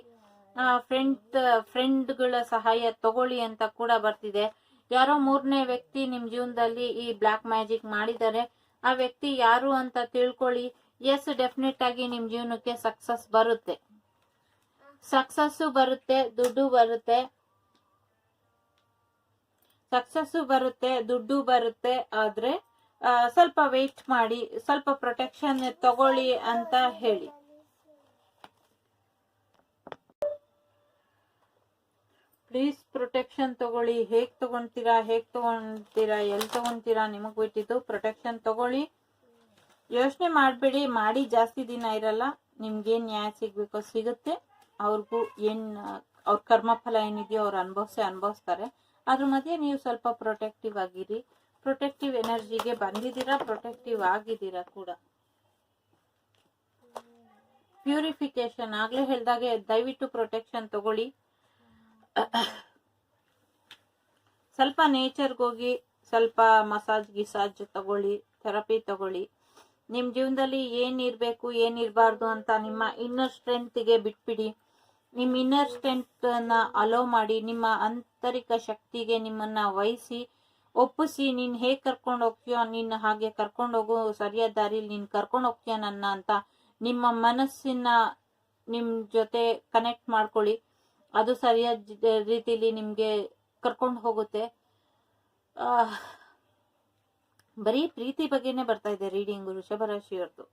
ಫ್ರೆಂಡ್ಗಳ ಸಹಾಯ ತಗೊಳ್ಳಿ ಅಂತ ಕೂಡ ಬರ್ತಿದೆ. ಯಾರೋ 3ನೇ ವ್ಯಕ್ತಿ ನಿಮ್ ಜೀವನದಲ್ಲಿ ಈ ಬ್ಲಾಕ್ ಮ್ಯಾಜಿಕ್ ಮಾಡಿದ್ದಾರೆ. ಆ ವ್ಯಕ್ತಿ ಯಾರು ಅಂತ ತಿಳ್ಕೊಳ್ಳಿ. ಎಸ್, ಡೆಫಿನೆಟ್ ಆಗಿ ನಿಮ್ ಜೀವನಕ್ಕೆ ಸಕ್ಸಸ್ ಬರುತ್ತೆ, ದುಡ್ಡು ಬರುತ್ತೆ, ದುಡ್ಡು ಬರುತ್ತೆ. ಆದ್ರೆ ಸ್ವಲ್ಪ ವೆಯ್ಟ್ ಮಾಡಿ, ಸ್ವಲ್ಪ ಪ್ರೊಟೆಕ್ಷನ್ ತಗೊಳ್ಳಿ ಅಂತ ಹೇಳಿ. ಪ್ಲೀಸ್ ಪ್ರೊಟೆಕ್ಷನ್ ತಗೊಳ್ಳಿ. ಹೇಗ್ ತಗೊಂತೀರಾ, ಎಲ್ಲಿ ತಗೊಂತೀರಾ ನಿಮಗ್ ಬಿಟ್ಟಿದ್ದು. ಪ್ರೊಟೆಕ್ಷನ್ ತಗೊಳ್ಳಿ, ಯೋಚನೆ ಮಾಡ್ಬೇಡಿ. ಮಾಡಿ ಜಾಸ್ತಿ ದಿನ ಇರಲ್ಲ. ನಿಮ್ಗೇನ್ ನ್ಯಾಯ ಸಿಗ್ಬೇಕೋ ಸಿಗುತ್ತೆ. ಅವ್ರಿಗೂ ಅವ್ರ ಕರ್ಮಫಲ ಏನಿದೆಯೋ ಅವ್ರು ಅನುಭವಿಸ್ತಾರೆ. ಅದ್ರ ಮಧ್ಯೆ ನೀವು ಸ್ವಲ್ಪ ಪ್ರೊಟೆಕ್ಟಿವ್ ಆಗಿರಿ. ಪ್ರೊಟೆಕ್ಟಿವ್ ಎನರ್ಜಿಗೆ ಬಂದಿದ್ದೀರಾ, ಪ್ರೊಟೆಕ್ಟಿವ್ ಆಗಿದ್ದೀರಾ ಕೂಡ. ಪ್ಯೂರಿಫಿಕೇಶನ್ ಆಗ್ಲೇ ಹೇಳ್ದಾಗೆ ದಯವಿಟ್ಟು ಪ್ರೊಟೆಕ್ಷನ್ ತಗೊಳ್ಳಿ. ಸ್ವಲ್ಪ ನೇಚರ್ಗೆ ಹೋಗಿ, ಸ್ವಲ್ಪ ಗಿಸಾಜ್ ತಗೊಳ್ಳಿ, ಥೆರಪಿ ತಗೊಳ್ಳಿ. ನಿಮ್ ಜೀವನದಲ್ಲಿ ಏನಿರ್ಬೇಕು ಏನಿರ್ಬಾರ್ದು ಅಂತ ನಿಮ್ಮ ಇನ್ನರ್ ಸ್ಟ್ರೆಂತ್ಗೆ ಬಿಟ್ಬಿಡಿ. ನಿಮ್ ಇನ್ನರ್ ಸ್ಟ್ರೆಂತ್ ನ ಅಲೋ ಮಾಡಿ. ನಿಮ್ಮ ಆಂತರಿಕ ಶಕ್ತಿಗೆ ನಿಮ್ಮನ್ನ ವಹಿಸಿ, ಒಪ್ಪಿಸಿ. ನೀನ್ ಹೇಗ್ ಕರ್ಕೊಂಡು ಹೋಗ್ತೀಯೋ ನಿನ್ನ ಹಾಗೆ ಕರ್ಕೊಂಡು ಹೋಗು, ಸರಿಯಾದ ದಾರಿಲಿ ನೀನ್ ಕರ್ಕೊಂಡು ಹೋಗ್ತೀಯ ನನ್ನ ಅಂತ ನಿಮ್ಮ ಮನಸ್ಸಿನ ನಿಮ್ ಜೊತೆ ಕನೆಕ್ಟ್ ಮಾಡ್ಕೊಳ್ಳಿ. ಅದು ಸರಿಯಾದ ರೀತಿಲಿ ನಿಮ್ಗೆ ಕರ್ಕೊಂಡು ಹೋಗುತ್ತೆ. ಬರೀ ಪ್ರೀತಿ ಬಗ್ಗೆನೆ ಬರ್ತಾ ಇದೆ ರೀಡಿಂಗ್ ವೃಷಭ ರಾಶಿಯವ್ರದ್ದು.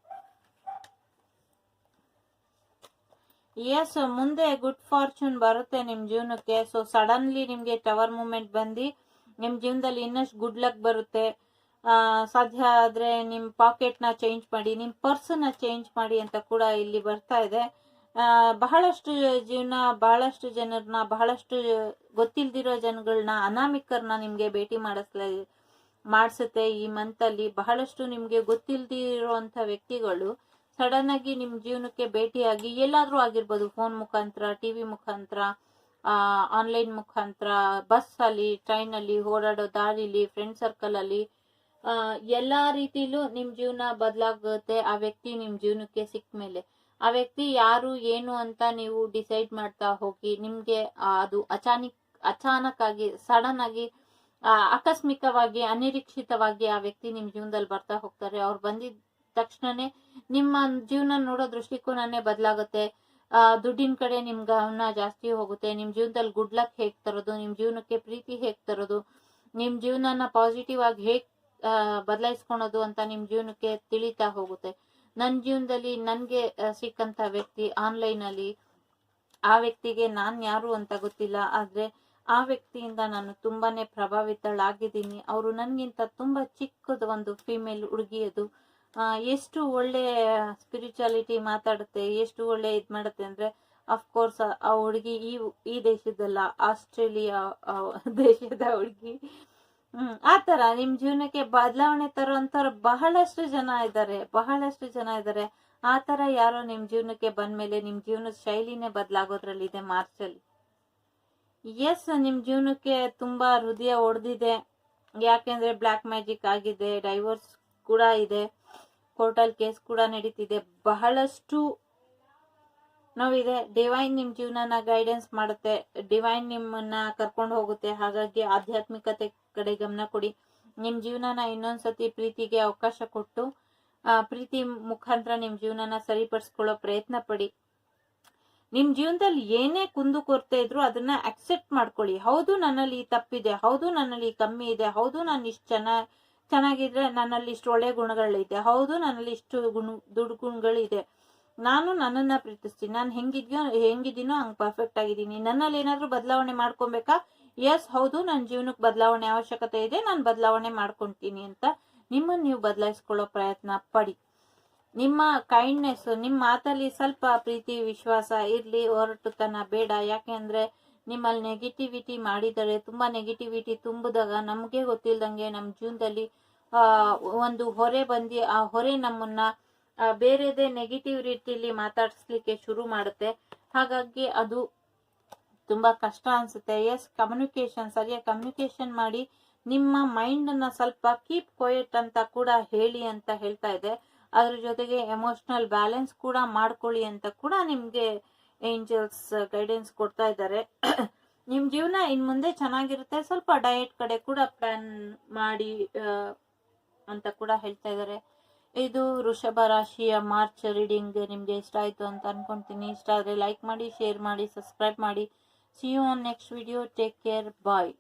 ಎಸ್, ಮುಂದೆ ಗುಡ್ ಫಾರ್ಚೂನ್ ಬರುತ್ತೆ ನಿಮ್ ಜೀವನಕ್ಕೆ. ಸೊ ಸಡನ್ಲಿ ನಿಮ್ಗೆ ಟವರ್ ಮೂಮೆಂಟ್ ಬಂದು ನಿಮ್ ಜೀವನದಲ್ಲಿ ಇನ್ನಷ್ಟು ಗುಡ್ ಲಕ್ ಬರುತ್ತೆ. ಸಾಧ್ಯ ಆದ್ರೆ ನಿಮ್ ಪಾಕೆಟ್ ನ ಚೇಂಜ್ ಮಾಡಿ, ನಿಮ್ ಪರ್ಸ್ ನ ಚೇಂಜ್ ಮಾಡಿ ಅಂತ ಕೂಡ ಇಲ್ಲಿ ಬರ್ತಾ ಇದೆ. ಬಹಳಷ್ಟು ಬಹಳಷ್ಟು ಜನರನ್ನ, ಬಹಳಷ್ಟು ಗೊತ್ತಿಲ್ದಿರೋ ಜನಗಳನ್ನ, ಅನಾಮಿಕರನ್ನ ನಿಮ್ಗೆ ಭೇಟಿ ಮಾಡಿಸುತ್ತೆ. ಈ ಮಂತ್ ಅಲ್ಲಿ ಬಹಳಷ್ಟು ನಿಮ್ಗೆ ಗೊತ್ತಿಲ್ದಿರೋಂಥ ವ್ಯಕ್ತಿಗಳು ಸಡನ್ ಆಗಿ ನಿಮ್ ಜೀವನಕ್ಕೆ ಭೇಟಿಯಾಗಿ, ಎಲ್ಲಾದ್ರೂ ಆಗಿರ್ಬೋದು, ಫೋನ್ ಮುಖಾಂತರ, ಟಿವಿ ಮುಖಾಂತರ, ಆನ್ಲೈನ್ ಮುಖಾಂತರ, ಬಸ್ ಅಲ್ಲಿ, ಟ್ರೈನ್ ಅಲ್ಲಿ, ಓಡಾಡೋ ದಾರಿಲಿ, ಫ್ರೆಂಡ್ ಸರ್ಕಲ್ ಅಲ್ಲಿ, ಎಲ್ಲಾ ರೀತಿಲೂ ನಿಮ್ ಜೀವನ ಬದಲಾಗುತ್ತೆ ಆ ವ್ಯಕ್ತಿ ನಿಮ್ ಜೀವನಕ್ಕೆ ಸಿಕ್ಕ ಮೇಲೆ. ಆ ವ್ಯಕ್ತಿ ಯಾರು ಏನು ಅಂತ ನೀವು ಡಿಸೈಡ್ ಮಾಡ್ತಾ ಹೋಗಿ. ನಿಮ್ಗೆ ಅದು ಅಚಾನಕ್ ಆಗಿ, ಸಡನ್ ಆಗಿ, ಆಕಸ್ಮಿಕವಾಗಿ, ಅನಿರೀಕ್ಷಿತವಾಗಿ ಆ ವ್ಯಕ್ತಿ ನಿಮ್ ಜೀವನದಲ್ಲಿ ಬರ್ತಾ ಹೋಗ್ತಾರೆ. ಅವ್ರು ಬಂದಿದ ತಕ್ಷಣನೇ ನಿಮ್ಮ ಜೀವನ ನೋಡೋ ದೃಷ್ಟಿಕೋನನೇ ಬದಲಾಗುತ್ತೆ. ದುಡ್ಡಿನ ಕಡೆ ನಿಮ್ ಗಮನ ಜಾಸ್ತಿ ಹೋಗುತ್ತೆ. ನಿಮ್ ಜೀವನದಲ್ಲಿ ಗುಡ್ ಲಕ್ ಹೇಗ್ ತರೋದು, ನಿಮ್ ಜೀವನಕ್ಕೆ ಪ್ರೀತಿ ಹೇಗ್ ತರೋದು, ನಿಮ್ ಜೀವನನ ಪಾಸಿಟಿವ್ ಆಗಿ ಹೇಗ್ ಬದಲಾಯಿಸ್ಕೊಳೋದು ಅಂತ ನಿಮ್ ಜೀವನಕ್ಕೆ ತಿಳಿತಾ ಹೋಗುತ್ತೆ. ನನ್ ಜೀವನದಲ್ಲಿ ನನ್ಗೆ ಸಿಕ್ಕಂತ ವ್ಯಕ್ತಿ ಆನ್ಲೈನ್ ಅಲ್ಲಿ, ಆ ವ್ಯಕ್ತಿಗೆ ನಾನ್ ಯಾರು ಅಂತ ಗೊತ್ತಿಲ್ಲ, ಆದ್ರೆ ಆ ವ್ಯಕ್ತಿಯಿಂದ ನಾನು ತುಂಬಾನೇ ಪ್ರಭಾವಿತಳಾಗಿದ್ದೀನಿ. ಅವರು ನನ್ಗಿಂತ ತುಂಬಾ ಚಿಕ್ಕದ ಒಂದು ಫಿಮೇಲ್ ಹುಡುಗಿ. ಅದು ಎಷ್ಟು ಒಳ್ಳೆ ಸ್ಪಿರಿಚುಯಾಲಿಟಿ ಮಾತಾಡುತ್ತೆ, ಎಷ್ಟು ಒಳ್ಳೆ ಇದ್ ಮಾಡುತ್ತೆ ಅಂದ್ರೆ, ಅಫ್ಕೋರ್ಸ್ ಆ ಹುಡುಗಿ ಈ ದೇಶದಲ್ಲ, ಆಸ್ಟ್ರೇಲಿಯಾ ದೇಶದ ಹುಡುಗಿ. ಆತರ ನಿಮ್ ಜೀವನಕ್ಕೆ ಬದಲಾವಣೆ ತರುವಂತವ್ರು ಬಹಳಷ್ಟು ಜನ ಇದ್ದಾರೆ. ಆತರ ಯಾರೋ ನಿಮ್ ಜೀವನಕ್ಕೆ ಬಂದ್ಮೇಲೆ ನಿಮ್ ಜೀವನದ ಶೈಲಿನೇ ಬದಲಾಗೋದ್ರಲ್ಲಿದೆ ಮಾರ್ಚ್ ಅಲ್ಲಿ. ಎಸ್, ನಿಮ್ ಜೀವನಕ್ಕೆ ತುಂಬಾ ಹೃದಯ ಒಡೆದಿದೆ. ಯಾಕೆಂದ್ರೆ ಬ್ಲಾಕ್ ಮ್ಯಾಜಿಕ್ ಆಗಿದೆ, ಡೈವೋರ್ಸ್ ಕೂಡ ಇದೆ, ಕೋರ್ಟಲ್ ಕೇಸ್ ಕೂಡ ನಡೀತಿದೆ, ಬಹಳಷ್ಟು ನೋವಿದೆ. ಡಿವೈನ್ ನಿಮ್ ಜೀವನನ ಗೈಡೆನ್ಸ್ ಮಾಡುತ್ತೆ, ಡಿವೈನ್ ನಿಮ್ಮನ್ನ ಕರ್ಕೊಂಡು ಹೋಗುತ್ತೆ. ಹಾಗಾಗಿ ಆಧ್ಯಾತ್ಮಿಕತೆ ಕಡೆ ಗಮನ ಕೊಡಿ. ನಿಮ್ ಜೀವನನ ಇನ್ನೊಂದ್ಸತಿ ಪ್ರೀತಿಗೆ ಅವಕಾಶ ಕೊಟ್ಟು, ಪ್ರೀತಿ ಮುಖಾಂತರ ನಿಮ್ ಜೀವನನ ಸರಿಪಡಿಸ್ಕೊಳ್ಳೋ ಪ್ರಯತ್ನ ಪಡಿ. ನಿಮ್ ಜೀವನದಲ್ಲಿ ಏನೇ ಕುಂದು ಕೊರತೆ ಇದ್ರು ಅದನ್ನ ಅಕ್ಸೆಪ್ಟ್ ಮಾಡ್ಕೊಳ್ಳಿ. ಹೌದು, ನನ್ನಲ್ಲಿ ಈ ತಪ್ಪಿದೆ, ಹೌದು ನನ್ನಲ್ಲಿ ಕಮ್ಮಿ ಇದೆ, ಹೌದು ನಾನು ಇಷ್ಟು ಚೆನ್ನಾಗಿದ್ರೆ ನನ್ನಲ್ಲಿ ಇಷ್ಟು ಒಳ್ಳೆ ಗುಣಗಳಿದೆ, ಹೌದು ನನ್ನಲ್ಲಿ ಇಷ್ಟು ದುಡ್ಗುಣಗಳಿದೆ, ನಾನು ನನ್ನನ್ನ ಪ್ರೀತಿಸ್ತೀನಿ, ನಾನು ಹೆಂಗಿದ್ದೀನೋ ಹಂಗ್ ಪರ್ಫೆಕ್ಟ್ ಆಗಿದ್ದೀನಿ, ನನ್ನಲ್ಲಿ ಏನಾದ್ರೂ ಬದಲಾವಣೆ ಮಾಡ್ಕೊಬೇಕಾ? ಎಸ್, ಹೌದು, ನನ್ನ ಜೀವನಕ್ಕೆ ಬದಲಾವಣೆ ಅವಶ್ಯಕತೆ ಇದೆ, ನಾನು ಬದಲಾವಣೆ ಮಾಡ್ಕೊಂತೀನಿ ಅಂತ ನಿಮ್ಮನ್ನ ನೀವು ಬದಲಾಯಿಸ್ಕೊಳ್ಳೋ ಪ್ರಯತ್ನ ಪಡಿ. ನಿಮ್ಮ ಕೈಂಡ್ನೆಸ್, ನಿಮ್ಮ ಮಾತಲ್ಲಿ ಸ್ವಲ್ಪ ಪ್ರೀತಿ ವಿಶ್ವಾಸ ಇರ್ಲಿ, ಹೊರಟುತನ ಬೇಡ. ಯಾಕೆಂದ್ರೆ ನಿಮ್ಮಲ್ಲಿ ನೆಗೆಟಿವಿಟಿ ಮಾಡಿದರೆ, ತುಂಬಾ ನೆಗೆಟಿವಿಟಿ ತುಂಬಿದಾಗ ನಮ್ಗೆ ಗೊತ್ತಿಲ್ದಂಗೆ ನಮ್ಮ ಜೀವನದಲ್ಲಿ ಒಂದು ಹೊರೆ ಬಂದು ಆ ಹೊರೆ ನಮ್ಮನ್ನ ಬೇರೆದೇ ನೆಗೆಟಿವ್ ರೀತಿಯಲ್ಲಿ ಮಾತಾಡಿಸ್ಲಿಕ್ಕೆ ಶುರು ಮಾಡುತ್ತೆ. ಹಾಗಾಗಿ ಅದು ತುಂಬಾ ಕಷ್ಟ ಅನ್ಸುತ್ತೆ. ಎಸ್, ಸರಿಯಾಗಿ ಕಮ್ಯುನಿಕೇಶನ್ ಮಾಡಿ. ನಿಮ್ಮ ಮೈಂಡ್ ನ ಸ್ವಲ್ಪ ಕೀಪ್ ಕ್ವಯಟ್ ಅಂತ ಕೂಡ ಹೇಳಿ ಅಂತ ಹೇಳ್ತಾ ಇದೆ. ಅದ್ರ ಜೊತೆಗೆ ಎಮೋಷ್ನಲ್ ಬ್ಯಾಲೆನ್ಸ್ ಕೂಡ ಮಾಡ್ಕೊಳ್ಳಿ ಅಂತ ಕೂಡ ನಿಮ್ಗೆ ಏಂಜಲ್ಸ್ ಗೈಡೆನ್ಸ್ ಕೊಡ್ತಾ ಇದ್ದಾರೆ. ನಿಮ್ ಜೀವನ ಇನ್ ಮುಂದೆ ಚೆನ್ನಾಗಿರುತ್ತೆ, ಸ್ವಲ್ಪ ಡಯಟ್ ಕಡೆ ಕೂಡ ಪ್ಲಾನ್ ಮಾಡಿ ಅಂತ ಕೂಡ ಹೇಳ್ತಾ ಇದ್ದಾರೆ. ಇದು ವೃಷಭ ರಾಶಿಯ ಮಾರ್ಚ್ ರೀಡಿಂಗ್ ನಿಮ್ಗೆ ಇಷ್ಟ ಆಯ್ತು ಅಂತ ಅನ್ಕೊಂತೀನಿ. ಇಷ್ಟ ಆದ್ರೆ ಲೈಕ್ ಮಾಡಿ, ಶೇರ್ ಮಾಡಿ, ಸಬ್ಸ್ಕ್ರೈಬ್ ಮಾಡಿ. See you on next video. Take care. Bye.